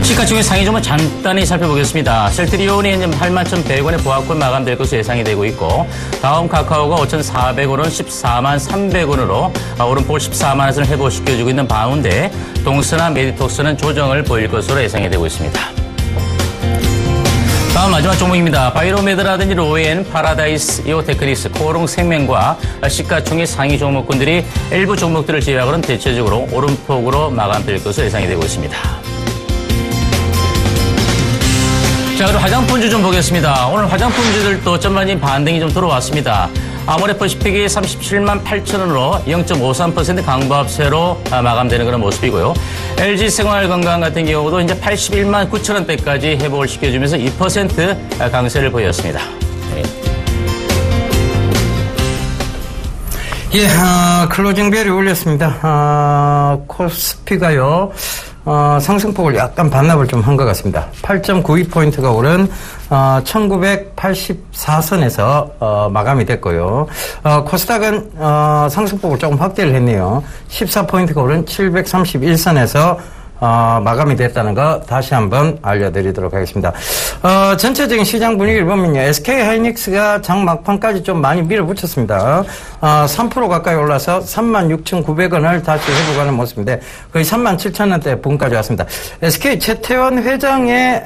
Speaker 3: 시가총액 상위 종목 간단히 살펴보겠습니다. 셀트리온이 현재 81,100원에 보합권 마감될 것으로 예상이 되고 있고 다음 카카오가 5,400원 14만 300원으로 오름폭을 14만 원을 회복시켜주고 있는 가운데 동스나 메디톡스는 조정을 보일 것으로 예상이 되고 있습니다. 다음 마지막 종목입니다. 바이로메드라든지 로엔, 파라다이스, 이오테크니스, 코오롱생명과 시가총액 상위 종목군들이 일부 종목들을 제외하고는 대체적으로 오름폭으로 마감될 것으로 예상이 되고 있습니다. 자, 그리고 화장품주 좀 보겠습니다. 오늘 화장품주들도 전반적인 반등이 좀 들어왔습니다. 아모레퍼시픽이 37만 8천원으로 0.53% 강보합세로 마감되는 그런 모습이고요. LG생활건강 같은 경우도 이제 81만 9천원대까지 회복을 시켜주면서 2% 강세를 보였습니다. 네.
Speaker 2: 예, 클로징벨이 올렸습니다. 코스피가요. 상승폭을 약간 반납을 좀 한 것 같습니다. 8.92포인트가 오른 1984선에서 마감이 됐고요. 코스닥은 상승폭을 조금 확대를 했네요. 14포인트가 오른 731선에서 마감이 됐다는 거 다시 한번 알려드리도록 하겠습니다. 전체적인 시장 분위기를 보면요. SK하이닉스가 장 막판까지 좀 많이 밀어붙였습니다. 3% 가까이 올라서 36,900원을 다시 회복하는 모습인데 거의 37,000원대 부근까지 왔습니다. SK 최태원 회장의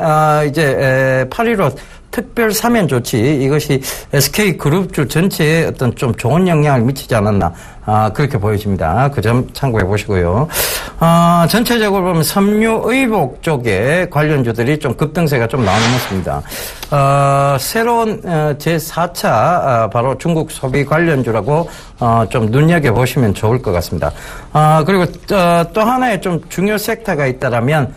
Speaker 2: 이제 8.15 특별 사면 조치 이것이 SK그룹주 전체에 어떤 좀 좋은 영향을 미치지 않았나 그렇게 보여집니다. 그 점 참고해 보시고요. 전체적으로 보면 섬유의복 쪽에 관련주들이 좀 급등세가 좀 나오는 모습입니다. 새로운 제4차 바로 중국 소비 관련주라고 좀 눈여겨보시면 좋을 것 같습니다. 그리고 또 하나의 좀 중요 섹터가 있다라면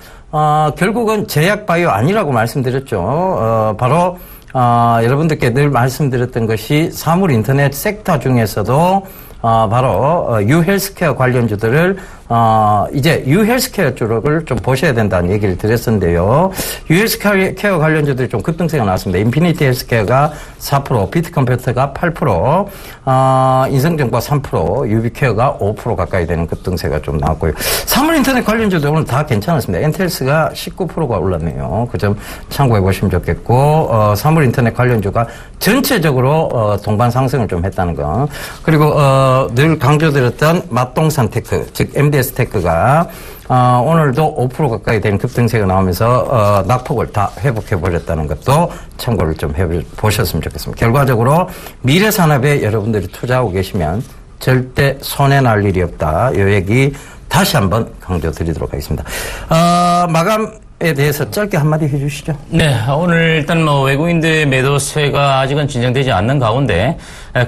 Speaker 2: 결국은 제약바이오 아니라고 말씀드렸죠. 바로 여러분들께 늘 말씀드렸던 것이 사물 인터넷 섹터 중에서도 바로 유헬스케어 관련주들을 이제 유헬스케어 쪽을 좀 보셔야 된다는 얘기를 드렸었는데요. 유헬스케어 관련주들이 좀 급등세가 나왔습니다. 인피니티 헬스케어가 4%, 비트컴퓨터가 8%, 인성정보가 3%, 유비케어가 5% 가까이 되는 급등세가 좀 나왔고요. 사물 인터넷 관련주도 오늘 다 괜찮았습니다. 엔텔스가 19%가 올랐네요. 그 점 참고해 보시면 좋겠고, 사물 인터넷 관련주가 전체적으로 동반 상승을 좀 했다는 거. 그리고 늘 강조드렸던 맛동산 테크, 즉 MDS 테크가 오늘도 5% 가까이 되는 급등세가 나오면서 낙폭을 다 회복해버렸다는 것도 참고를 좀 해보셨으면 좋겠습니다. 결과적으로 미래산업에 여러분들이 투자하고 계시면 절대 손해날 일이 없다. 이 얘기 다시 한번 강조드리도록 하겠습니다. 마감에 대해서 짧게 한마디 해주시죠.
Speaker 3: 네, 오늘 일단 외국인들의 매도세가 아직은 진정되지 않는 가운데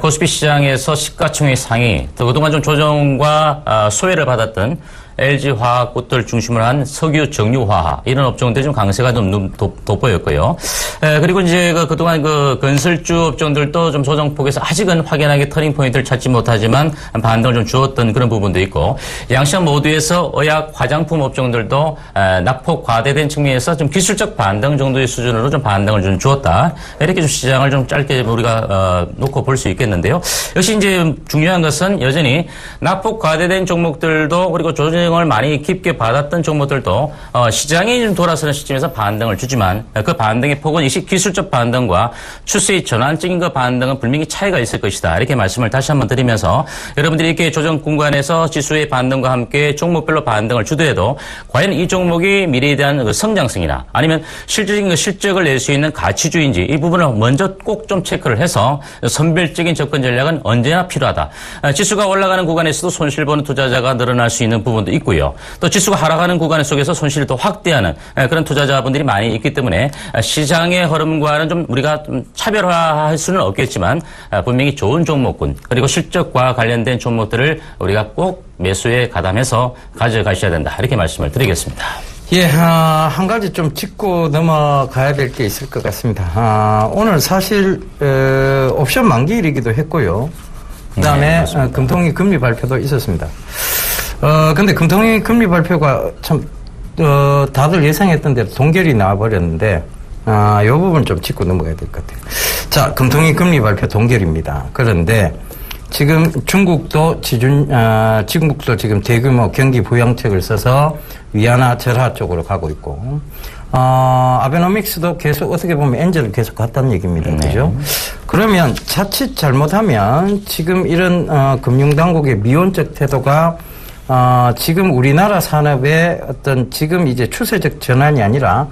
Speaker 3: 코스피 시장에서 시가총액 상위, 또 그동안 좀 조정과 소외를 받았던 LG화학부터 중심으로 한 석유 정유화학 이런 업종들이 좀 강세가 좀 돋보였고요. 그리고 이제 그동안 건설주 업종들도 좀 조정폭에서 아직은 확연하게 터닝 포인트를 찾지 못하지만 반등을 좀 주었던 그런 부분도 있고, 양시장 모두에서 의약 화장품 업종들도 낙폭 과대된 측면에서 좀 기술적 반등 정도의 수준으로 좀 반등을 좀 주었다. 이렇게 좀 시장을 좀 짧게 우리가 놓고 볼 수 있겠는데요. 역시 이제 중요한 것은 여전히 낙폭 과대된 종목들도, 그리고 조정을 많이 깊게 받았던 종목들도 시장이 좀 돌아서는 시점에서 반등을 주지만, 그 반등의 폭은 역시 기술적 반등과 추세의 전환적인 그 반등은 분명히 차이가 있을 것이다. 이렇게 말씀을 다시 한번 드리면서, 여러분들이 이렇게 조정 공간에서 지수의 반등과 함께 종목별로 반등을 주더라도 과연 이 종목이 미래에 대한 그 성장성이나 아니면 실질적인 그 실적을 낼 수 있는 가치주의인지, 이 부분을 먼저 꼭 좀 체크를 해서 선별적인 접근 전략은 언제나 필요하다. 지수가 올라가는 구간에서도 손실 보는 투자자가 늘어날 수 있는 부분도 있고요. 또 지수가 하락하는 구간 속에서 손실을 더 확대하는 그런 투자자분들이 많이 있기 때문에 시장의 흐름과는 좀 우리가 좀 차별화할 수는 없겠지만 분명히 좋은 종목군, 그리고 실적과 관련된 종목들을 우리가 꼭 매수에 가담해서 가져가셔야 된다. 이렇게 말씀을 드리겠습니다.
Speaker 2: 예, 한 가지 좀 짚고 넘어가야 될 게 있을 것 같습니다. 오늘 사실, 옵션 만기일이기도 했고요. 그 다음에, 금통위 금리 발표도 있었습니다. 근데 금통위 금리 발표가 참, 다들 예상했던 대로 동결이 나와버렸는데, 이 부분 좀 짚고 넘어가야 될 것 같아요. 자, 금통위 금리 발표 동결입니다. 그런데, 지금 중국도 지금 대규모 경기 부양책을 써서 위안화 절하 쪽으로 가고 있고, 아베노믹스도 계속 어떻게 보면 엔젤을 계속 갔다는 얘기입니다. 그죠? 그러면 자칫 잘못하면 지금 이런, 금융당국의 미온적 태도가, 지금 우리나라 산업의 어떤 지금 이제 추세적 전환이 아니라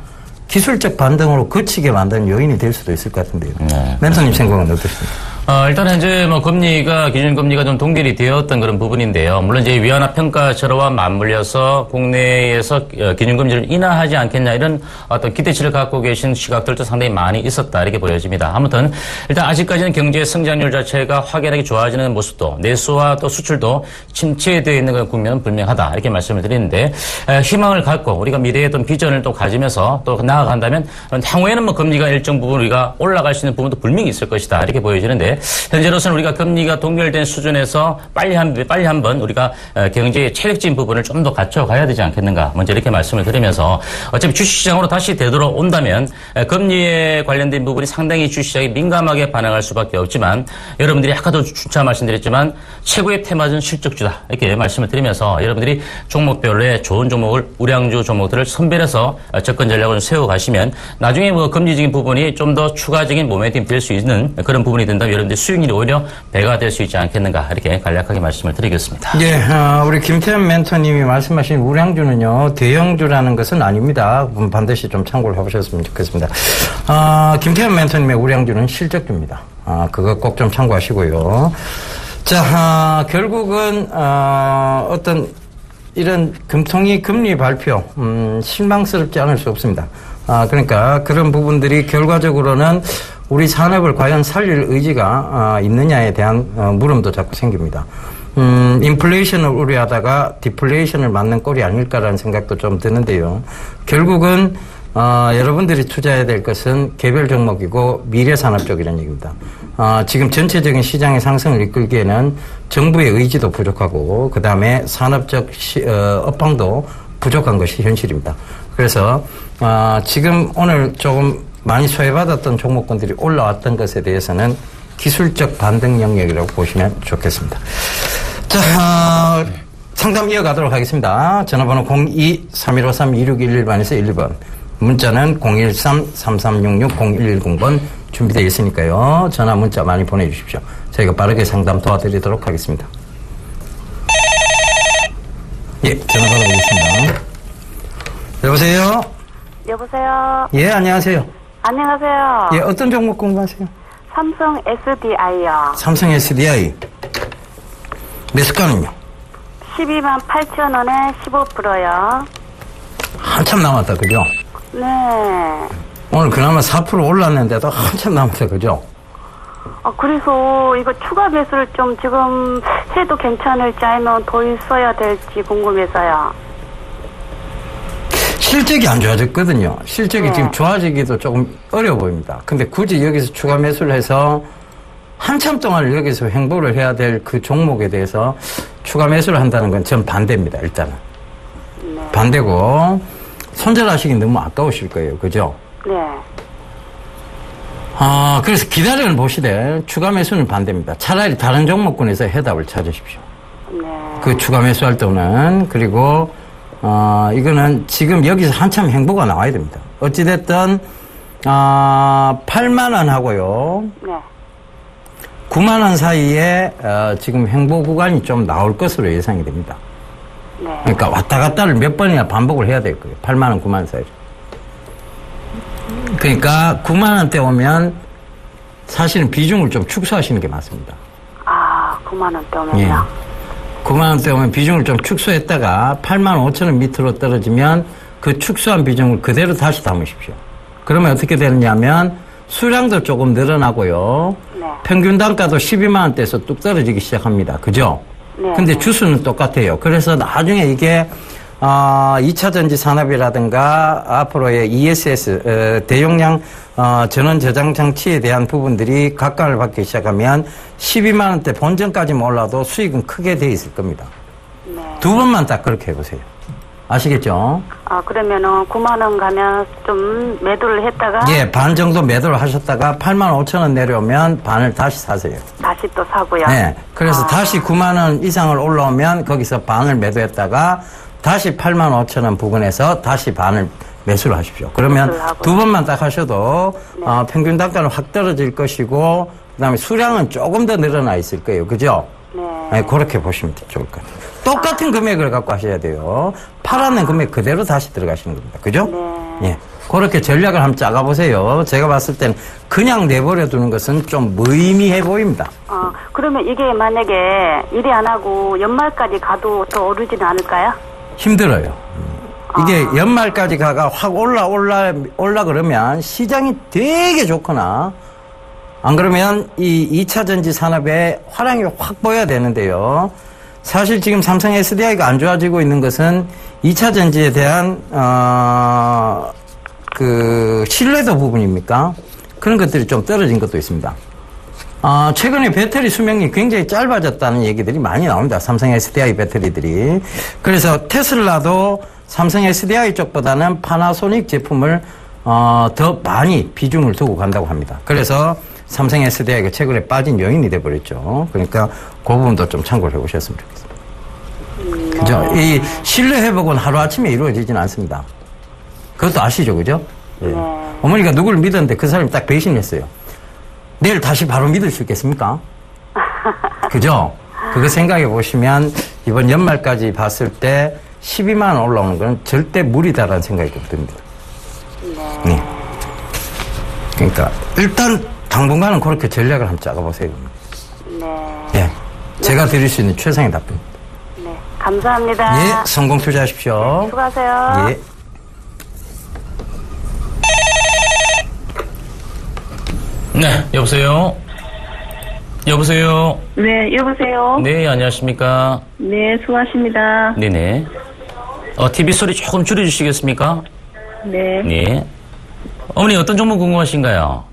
Speaker 2: 기술적 반등으로 거치게 만드는 요인이 될 수도 있을 것 같은데요. 멘토님 생각은 어떠십니까?
Speaker 3: 일단 현재 기준금리가 좀 동결이 되었던 그런 부분인데요. 물론 이제 위안화 평가 절하와 맞물려서 국내에서 기준금리를 인하하지 않겠냐, 이런 어떤 기대치를 갖고 계신 시각들도 상당히 많이 있었다, 이렇게 보여집니다. 아무튼 일단 아직까지는 경제 성장률 자체가 확연하게 좋아지는 모습도, 내수와 또 수출도 침체되어 있는 그런 국면은 분명하다, 이렇게 말씀을 드리는데, 희망을 갖고 우리가 미래의 어떤 비전을 또 가지면서 또 나아간다면 향후에는 금리가 일정 부분 우리가 올라갈 수 있는 부분도 분명히 있을 것이다, 이렇게 보여지는데, 현재로서는 우리가 금리가 동결된 수준에서 빨리 한번 우리가 경제의 체력적인 부분을 좀 더 갖춰가야 되지 않겠는가, 먼저 이렇게 말씀을 드리면서, 어차피 주식시장으로 다시 되돌아온다면 금리에 관련된 부분이 상당히 주식시장이 민감하게 반응할 수밖에 없지만, 여러분들이 아까도 주차 말씀드렸지만 최고의 테마는 실적주다, 이렇게 말씀을 드리면서 여러분들이 종목별로의 좋은 종목을, 우량주 종목들을 선별해서 접근 전략을 세워가시면 나중에 금리적인 부분이 좀 더 추가적인 모멘텀이 될 수 있는 그런 부분이 된다면 여러분들 수익률이 오히려 배가 될 수 있지 않겠는가, 이렇게 간략하게 말씀을 드리겠습니다.
Speaker 2: 예, 우리 김태현 멘토님이 말씀하신 우량주는요, 대형주라는 것은 아닙니다. 반드시 좀 참고를 해보셨으면 좋겠습니다. 김태현 멘토님의 우량주는 실적주입니다. 그거 꼭 좀 참고하시고요. 자, 결국은, 어떤, 이런 금통위 금리 발표, 실망스럽지 않을 수 없습니다. 그러니까 그런 부분들이 결과적으로는 우리 산업을 과연 살릴 의지가 있느냐에 대한 물음도 자꾸 생깁니다. 인플레이션을 우려하다가 디플레이션을 맞는 꼴이 아닐까라는 생각도 좀 드는데요. 결국은 여러분들이 투자해야 될 것은 개별 종목이고 미래 산업 쪽이라는 얘기입니다. 지금 전체적인 시장의 상승을 이끌기에는 정부의 의지도 부족하고, 그 다음에 산업적 업황도 부족한 것이 현실입니다. 그래서 지금 오늘 조금 많이 소외받았던 종목군들이 올라왔던 것에 대해서는 기술적 반등 영역이라고 보시면 좋겠습니다. 자, 상담 이어가도록 하겠습니다. 전화번호 02-3153-2611번에서 1번. 문자는 013-3366-0110번 준비되어 있으니까요. 전화 문자 많이 보내주십시오. 저희가 빠르게 상담 도와드리도록 하겠습니다. 예, 전화 받아보겠습니다. 여보세요?
Speaker 7: 여보세요?
Speaker 2: 예, 안녕하세요.
Speaker 7: 안녕하세요.
Speaker 2: 예, 어떤 종목 공부하세요?
Speaker 7: 삼성 SDI요.
Speaker 2: 삼성 SDI. 매수가는요?
Speaker 7: 128,000원에 15%요.
Speaker 2: 한참 남았다, 그죠?
Speaker 7: 네.
Speaker 2: 오늘 그나마 4% 올랐는데도 한참 남았다, 그죠?
Speaker 7: 그래서 이거 추가 매수를 좀 지금 해도 괜찮을지 아니면 더 있어야 될지 궁금해서요.
Speaker 2: 실적이 안 좋아졌거든요. 실적이
Speaker 7: 네.
Speaker 2: 지금 좋아지기도 조금 어려워 보입니다. 근데 굳이 여기서 추가 매수를 해서 한참 동안 여기서 횡보를 해야 될 그 종목에 대해서 추가 매수를 한다는 건 전 반대입니다. 일단은.
Speaker 7: 네.
Speaker 2: 반대고 손절하시기 너무 아까우실 거예요. 그죠?
Speaker 7: 네.
Speaker 2: 그래서 기다려 보시되 추가 매수는 반대입니다. 차라리 다른 종목군에서 해답을 찾으십시오.
Speaker 7: 네.
Speaker 2: 그 추가 매수할 때는. 그리고 이거는 지금 여기서 한참 행보가 나와야 됩니다. 어찌됐든 8만 원 하고요.
Speaker 7: 네.
Speaker 2: 9만 원 사이에 지금 행보 구간이 좀 나올 것으로 예상이 됩니다.
Speaker 7: 네.
Speaker 2: 그러니까 왔다 갔다를 몇 번이나 반복을 해야 될 거예요. 8만 원, 9만 원 사이로. 그러니까 9만 원대 오면 사실은 비중을 좀 축소하시는 게 맞습니다.
Speaker 7: 9만 원대 오면요.
Speaker 2: 예. 9만 원대 오면 비중을 좀 축소했다가 8만 5천 원 밑으로 떨어지면 그 축소한 비중을 그대로 다시 담으십시오. 그러면 어떻게 되느냐면 수량도 조금 늘어나고요.
Speaker 7: 네.
Speaker 2: 평균 단가도 12만 원대에서 뚝 떨어지기 시작합니다. 그죠?
Speaker 7: 네.
Speaker 2: 근데 주수는 똑같아요. 그래서 나중에 이게 2차 전지 산업이라든가 앞으로의 ESS 대용량 전원 저장 장치에 대한 부분들이 각광을 받기 시작하면 12만 원대 본전까지만 올라도 수익은 크게 돼 있을 겁니다.
Speaker 7: 네.
Speaker 2: 두 번만 딱 그렇게 해보세요. 아시겠죠?
Speaker 7: 그러면은 9만 원 가면 좀 매도를 했다가
Speaker 2: 예, 반 정도 매도를 하셨다가 8만 5천 원 내려오면 반을 다시 사세요.
Speaker 7: 다시 또 사고요.
Speaker 2: 네. 그래서 다시 9만 원 이상을 올라오면 거기서 반을 매도했다가 다시 8만 5천 원 부근에서 다시 반을 매수를 하십시오. 그러면 두 번만 딱 하셔도
Speaker 7: 네.
Speaker 2: 평균 단가는 확 떨어질 것이고 그다음에 수량은 조금 더 늘어나 있을 거예요. 그죠? 네, 그렇게 보시면 좋을 것 같아요. 똑같은 금액을 갖고 하셔야 돼요. 팔았는 금액 그대로 다시 들어가시는 겁니다. 그죠?
Speaker 7: 네.
Speaker 2: 예. 그렇게 전략을 한번 짜가보세요. 제가 봤을 때는 그냥 내버려 두는 것은 좀 무의미해 보입니다.
Speaker 7: 그러면 이게 만약에 일이 안 하고 연말까지 가도 더 오르지는 않을까요?
Speaker 2: 힘들어요. 이게 연말까지 가가 확 올라 그러면 시장이 되게 좋거나 안 그러면 이 2차 전지 산업의 화랑이 확 보여야 되는데요. 사실 지금 삼성 SDI가 안 좋아지고 있는 것은 2차 전지에 대한 그 신뢰도 부분입니까? 그런 것들이 좀 떨어진 것도 있습니다. 최근에 배터리 수명이 굉장히 짧아졌다는 얘기들이 많이 나옵니다. 삼성 SDI 배터리들이. 그래서 테슬라도 삼성 SDI 쪽보다는 파나소닉 제품을 더 많이 비중을 두고 간다고 합니다. 그래서 삼성 SDI가 최근에 빠진 요인이 돼버렸죠. 그러니까 그 부분도 좀 참고를 해보셨으면 좋겠습니다. 그죠? 이 신뢰 회복은 하루아침에 이루어지지는 않습니다. 그것도 아시죠? 그죠? 예. 어머니가 누구를 믿었는데 그 사람이 딱 배신했어요. 내일 다시 바로 믿을 수 있겠습니까? 그죠? 그거 생각해 보시면 이번 연말까지 봤을 때 12만 원 올라오는 건 절대 무리다라는 생각이 듭니다. 네. 그러니까 일단 당분간은 그렇게 전략을 한번 짜가보세요.
Speaker 7: 네.
Speaker 2: 예. 제가 드릴 수 있는 최상의 답변입니다.
Speaker 7: 네. 감사합니다.
Speaker 2: 예. 성공 투자하십시오.
Speaker 7: 네, 수고하세요.
Speaker 2: 예.
Speaker 3: 네, 여보세요? 여보세요?
Speaker 6: 네, 여보세요?
Speaker 3: 네, 안녕하십니까?
Speaker 6: 네, 수고하십니다.
Speaker 3: 네네. TV 소리 조금 줄여주시겠습니까?
Speaker 6: 네.
Speaker 3: 네. 어머니 어떤 종목 궁금하신가요?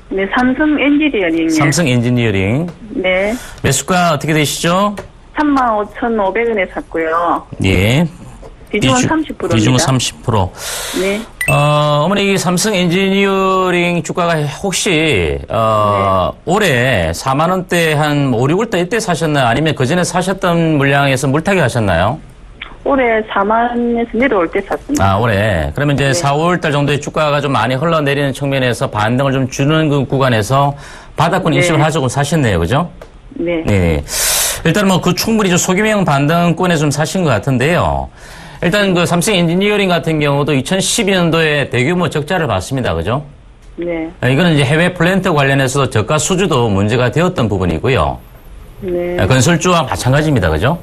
Speaker 6: 네, 삼성 엔지니어링.
Speaker 3: 삼성 엔지니어링.
Speaker 6: 네.
Speaker 3: 매수가 어떻게 되시죠?
Speaker 6: 35,500원에 샀고요.
Speaker 3: 예.
Speaker 6: 비중은 30%입니다.
Speaker 3: 비중은 30%.
Speaker 6: 네.
Speaker 3: 어머니, 이 삼성 엔지니어링 주가가 혹시, 올해 4만원대 한 5, 6월달 이때 사셨나요? 아니면 그 전에 사셨던 물량에서 물타기 하셨나요?
Speaker 6: 올해 4만에서 내려올 때 샀습니다.
Speaker 3: 올해. 그러면 이제 4, 5월달 정도에 주가가 좀 많이 흘러내리는 측면에서 반등을 좀 주는 그 구간에서 바닥권 인식을 하시고 사셨네요. 그죠?
Speaker 6: 네.
Speaker 3: 네. 일단 뭐 그 충분히 좀 소규모형 반등권에 좀 사신 것 같은데요. 일단 그 삼성 엔지니어링 같은 경우도 2012년도에 대규모 적자를 봤습니다. 그죠?
Speaker 6: 네.
Speaker 3: 이거는 이제 해외 플랜트 관련해서 저가 수주도 문제가 되었던 부분이고요.
Speaker 6: 네.
Speaker 3: 건설주와 마찬가지입니다. 그죠?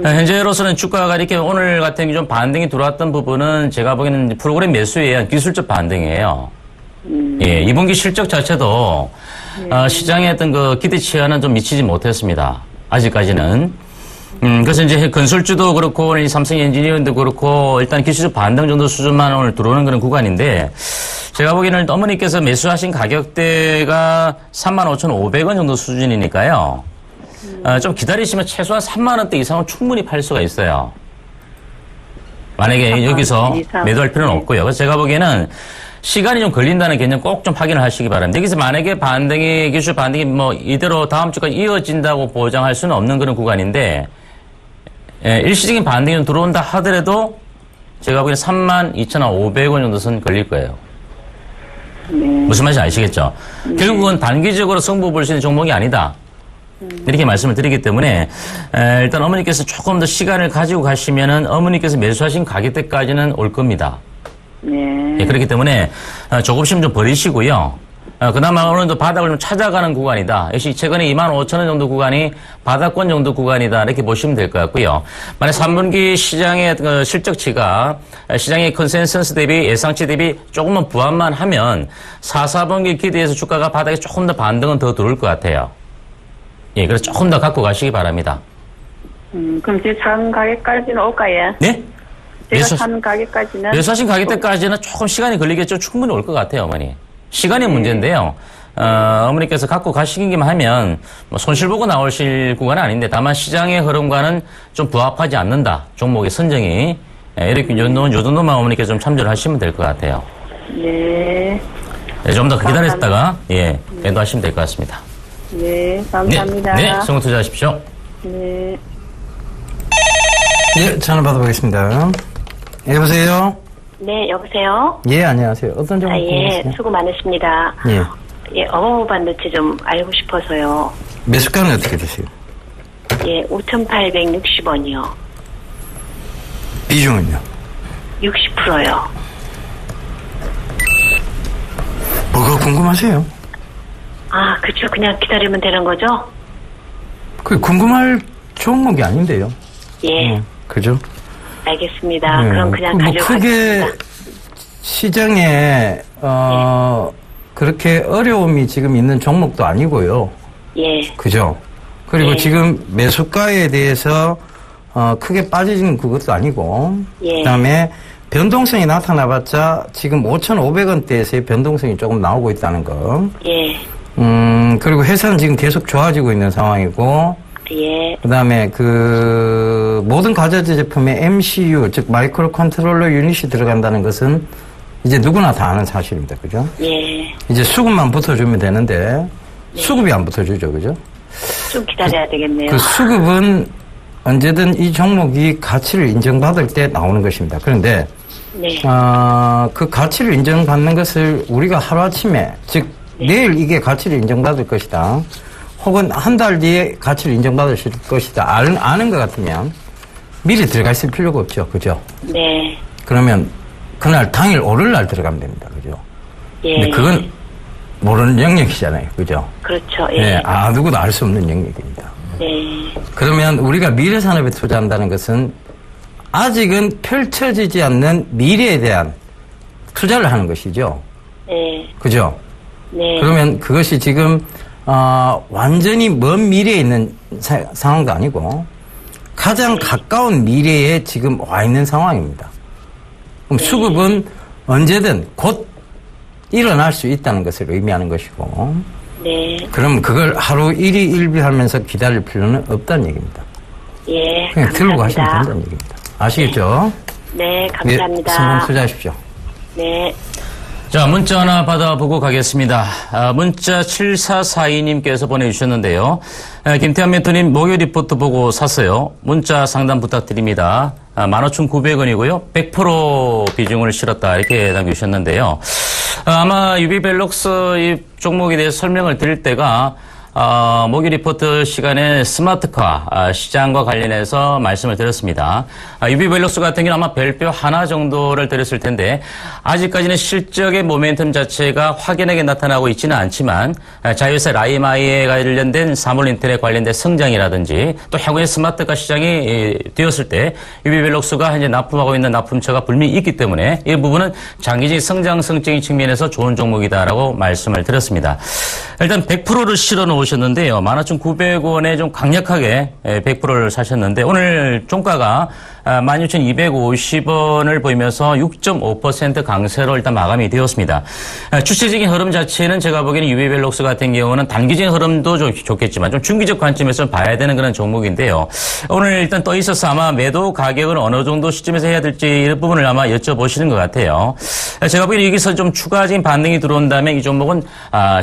Speaker 3: 현재로서는 주가가 이렇게 오늘 같은 좀 반등이 들어왔던 부분은 제가 보기에는 프로그램 매수에 의한 기술적 반등이에요. 예, 2분기 실적 자체도 시장의 어떤 그 기대치와는 좀 미치지 못했습니다. 아직까지는. 그래서 이제 건설주도 그렇고, 이 삼성 엔지니어링도 그렇고, 일단 기술적 반등 정도 수준만 오늘 들어오는 그런 구간인데, 제가 보기에는 어머니께서 매수하신 가격대가 35,500원 정도 수준이니까요. 좀 기다리시면 최소한 3만원대 이상은 충분히 팔 수가 있어요. 만약에 여기서 매도할 필요는 없고요. 그래서 제가 보기에는 시간이 좀 걸린다는 개념 꼭 좀 확인을 하시기 바랍니다. 여기서 만약에 기술 반등이 뭐 이대로 다음 주까지 이어진다고 보장할 수는 없는 그런 구간인데, 일시적인 반등이 좀 들어온다 하더라도 제가 보기에는 32,500원 정도 선 걸릴 거예요. 무슨 말인지 아시겠죠? 결국은 단기적으로 승부 볼 수 있는 종목이 아니다. 이렇게 말씀을 드리기 때문에 일단 어머니께서 조금 더 시간을 가지고 가시면은 어머니께서 매수하신 가격대까지는 올 겁니다. 예, 그렇기 때문에 조금씩 좀 버리시고요. 그나마 어느 정도 바닥을 좀 찾아가는 구간이다. 역시 최근에 25,000원 정도 구간이 바닥권 정도 구간이다. 이렇게 보시면 될 것 같고요. 만약 3분기 시장의 실적치가 시장의 컨센서스 대비 예상치 대비 조금만 부합만 하면 4분기 기대해서 주가가 바닥에 조금 더 반등은 더 들어올 것 같아요. 예, 그래서 조금 더 갖고 가시기 바랍니다.
Speaker 6: 그럼 제 산 가격까지는 올까요?
Speaker 3: 네?
Speaker 6: 제가 산 가격까지는?
Speaker 3: 매수하신 가격대까지는 조금 시간이 걸리겠죠. 충분히 올 것 같아요, 어머니. 시간이 문제인데요. 어머니께서 갖고 가시기만 하면 뭐 손실 보고 나오실 구간은 아닌데 다만 시장의 흐름과는 좀 부합하지 않는다. 종목의 선정이. 이렇게 요 정도만 어머니께서 좀 참조를 하시면 될 것 같아요.
Speaker 6: 네.
Speaker 3: 네, 좀 더 기다렸다가 매도하시면 될 것 같습니다.
Speaker 6: 네, 감사합니다.
Speaker 3: 네, 성공 투자하십시오.
Speaker 6: 네.
Speaker 2: 예, 전화 받아보겠습니다. 여보세요?
Speaker 8: 네, 여보세요?
Speaker 2: 예, 안녕하세요. 어떤 종목
Speaker 8: 예, 수고 많으십니다.
Speaker 2: 예.
Speaker 8: 예, 어머머 반도체 좀 알고 싶어서요.
Speaker 2: 매수가는 어떻게 되세요?
Speaker 8: 예, 5,860원이요.
Speaker 2: 비중은요?
Speaker 8: 60%요.
Speaker 2: 뭐가 궁금하세요?
Speaker 8: 아, 그쵸. 그냥 기다리면 되는 거죠?
Speaker 2: 그 궁금할 종목이 아닌데요.
Speaker 8: 예.
Speaker 2: 그죠?
Speaker 8: 알겠습니다. 그럼 그냥
Speaker 2: 뭐
Speaker 8: 가져가겠습니다.
Speaker 2: 크게 시장에 그렇게 어려움이 지금 있는 종목도 아니고요.
Speaker 8: 예.
Speaker 2: 그죠? 그리고
Speaker 8: 예.
Speaker 2: 지금 매수가에 대해서 크게 빠지는 그것도 아니고
Speaker 8: 예.
Speaker 2: 그다음에 변동성이 나타나봤자 지금 5,500원대에서의 변동성이 조금 나오고 있다는 거.
Speaker 8: 예.
Speaker 2: 그리고 회사는 지금 계속 좋아지고 있는 상황이고
Speaker 8: 예.
Speaker 2: 그다음에 그 모든 가전제 제품에 MCU 즉 마이크로 컨트롤러 유닛이 들어간다는 것은 이제 누구나 다 아는 사실입니다. 그죠?
Speaker 8: 예.
Speaker 2: 이제 수급만 붙어주면 되는데 수급이 안 붙어주죠. 그죠?
Speaker 8: 좀 기다려야 되겠네요.
Speaker 2: 그 수급은 언제든 이 종목이 가치를 인정받을 때 나오는 것입니다. 그런데
Speaker 8: 네.
Speaker 2: 그 가치를 인정받는 것을 우리가 하루아침에 즉 내일 이게 가치를 인정받을 것이다. 혹은 한 달 뒤에 가치를 인정받을 것이다. 아는 것 같으면 미리 들어가 있을 필요가 없죠. 그죠?
Speaker 8: 네.
Speaker 2: 그러면 그날 당일 오를 날 들어가면 됩니다. 그죠?
Speaker 8: 예.
Speaker 2: 근데 그건 모르는 영역이잖아요. 그죠?
Speaker 8: 그렇죠. 예.
Speaker 2: 네, 누구도 알 수 없는 영역입니다.
Speaker 8: 네.
Speaker 2: 그러면 우리가 미래산업에 투자한다는 것은 아직은 펼쳐지지 않는 미래에 대한 투자를 하는 것이죠.
Speaker 8: 네.
Speaker 2: 그죠?
Speaker 8: 네.
Speaker 2: 그러면 그것이 지금 완전히 먼 미래에 있는 상황도 아니고 가장 가까운 미래에 지금 와 있는 상황입니다. 그럼 수급은 언제든 곧 일어날 수 있다는 것을 의미하는 것이고
Speaker 8: 네.
Speaker 2: 그럼 그걸 하루 일희일비하면서 기다릴 필요는 없다는 얘기입니다.
Speaker 8: 예.
Speaker 2: 그냥
Speaker 8: 감사합니다.
Speaker 2: 들고 가시면 된다는 얘기입니다. 아시겠죠?
Speaker 8: 네, 감사합니다.
Speaker 2: 네, 성공 투자하십시오.
Speaker 8: 네.
Speaker 3: 자, 문자 하나 받아보고 가겠습니다. 문자 7442님께서 보내주셨는데요. 김태환 멘토님 목요 리포트 보고 샀어요. 문자 상담 부탁드립니다. 15,900원이고요. 100% 비중을 실었다 이렇게 남겨주셨는데요. 아마 유비벨록스 이 종목에 대해서 설명을 드릴 때가 목요일 리포트 시간에 스마트카 시장과 관련해서 말씀을 드렸습니다. 유비벨록스 같은 경우는 아마 별표 하나 정도를 드렸을 텐데 아직까지는 실적의 모멘텀 자체가 확연하게 나타나고 있지는 않지만 자회사 라이마이에 관련된 사물인텔에 관련된 성장이라든지 또 향후에 스마트카 시장이 되었을 때 유비벨록스가 현재 납품하고 있는 납품처가 분명히 있기 때문에 이 부분은 장기적인 성장성적인 측면에서 좋은 종목이다라고 말씀을 드렸습니다. 일단 100%를 실어 놓으셨는데요. 15,900원에 좀 강력하게 100%를 사셨는데 오늘 종가가 16,250원을 보이면서 6.5% 강세로 일단 마감이 되었습니다. 추세적인 흐름 자체는 제가 보기에는 유비벨록스 같은 경우는 단기적인 흐름도 좋겠지만 좀 중기적 관점에서 봐야 되는 그런 종목인데요. 오늘 일단 떠 있어서 아마 매도 가격을 어느 정도 시점에서 해야 될지 이 부분을 아마 여쭤보시는 것 같아요. 제가 보기에는 여기서 좀 추가적인 반등이 들어온다면 이 종목은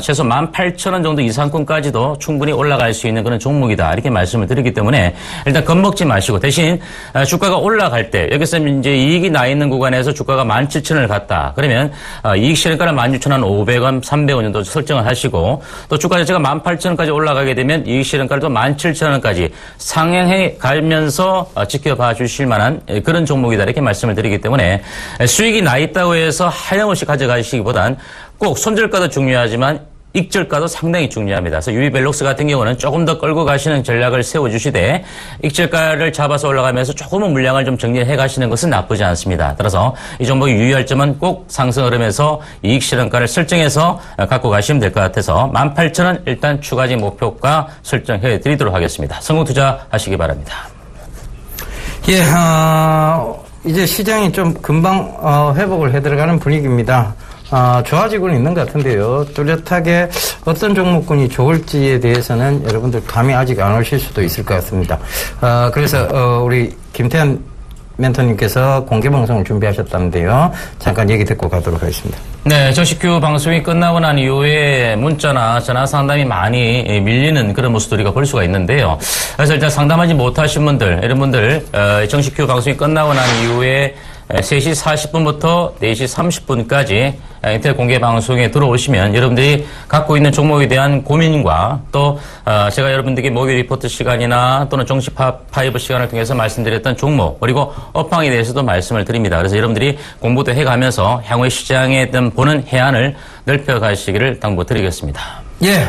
Speaker 3: 최소 18,000원 정도 이상권까지도 충분히 올라갈 수 있는 그런 종목이다. 이렇게 말씀을 드리기 때문에 일단 겁먹지 마시고 대신 주가가 올라갈 때 여기서 이제 이익이 나 있는 구간에서 주가가 17,000원을 갔다. 그러면 이익 실현가를 16,500원, 300원 정도 설정을 하시고 또 주가 자체가 18,000원까지 올라가게 되면 이익 실현가를 또 17,000원까지 상향해 가면서 지켜봐 주실 만한 그런 종목이다. 이렇게 말씀을 드리기 때문에 수익이 나 있다고 해서 하염없이 가져가시기보단 꼭 손절가도 중요하지만 익절가도 상당히 중요합니다. 그래서 유비벨록스 같은 경우는 조금 더 끌고 가시는 전략을 세워주시되 익절가를 잡아서 올라가면서 조금은 물량을 좀 정리해 가시는 것은 나쁘지 않습니다. 따라서 이 종목이 유의할 점은 꼭 상승 흐름에서 이익 실현가를 설정해서 갖고 가시면 될 것 같아서 18,000원 일단 추가적인 목표가 설정해 드리도록 하겠습니다. 성공 투자하시기 바랍니다.
Speaker 2: 예, 이제 시장이 좀 금방 회복을 해 들어가는 분위기입니다. 좋아지고는 있는 것 같은데요. 뚜렷하게 어떤 종목군이 좋을지에 대해서는 여러분들 감이 아직 안 오실 수도 있을 것 같습니다. 그래서 우리 김태현 멘토님께서 공개방송을 준비하셨다는데요. 잠깐 얘기 듣고 가도록 하겠습니다.
Speaker 3: 네, 정식큐 방송이 끝나고 난 이후에 문자나 전화 상담이 많이 밀리는 그런 모습들이 볼 수가 있는데요. 그래서 일단 상담하지 못하신 분들, 이런 분들 정식큐 방송이 끝나고 난 이후에 3시 40분부터 4시 30분까지 인터넷 공개 방송에 들어오시면 여러분들이 갖고 있는 종목에 대한 고민과 또 제가 여러분들께 목요일 리포트 시간이나 또는 정식 파이브 시간을 통해서 말씀드렸던 종목 그리고 업황에 대해서도 말씀을 드립니다. 그래서 여러분들이 공부도 해가면서 향후의 시장에 보는 해안을 넓혀가시기를 당부드리겠습니다.
Speaker 2: 예,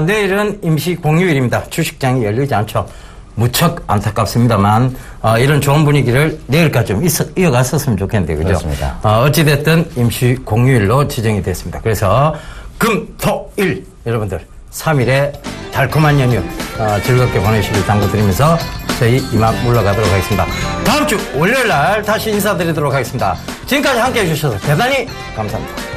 Speaker 2: 내일은 임시 공휴일입니다. 주식장이 열리지 않죠. 무척 안타깝습니다만 이런 좋은 분위기를 내일까지 좀 이어갔었으면 좋겠는데 그죠?
Speaker 3: 그렇습니다.
Speaker 2: 어찌됐든 임시 공휴일로 지정이 됐습니다. 그래서 금, 토, 일 여러분들 3일의 달콤한 연휴 즐겁게 보내시길 당부드리면서 저희 이만 물러가도록 하겠습니다. 다음 주 월요일날 다시 인사드리도록 하겠습니다. 지금까지 함께해 주셔서 대단히 감사합니다.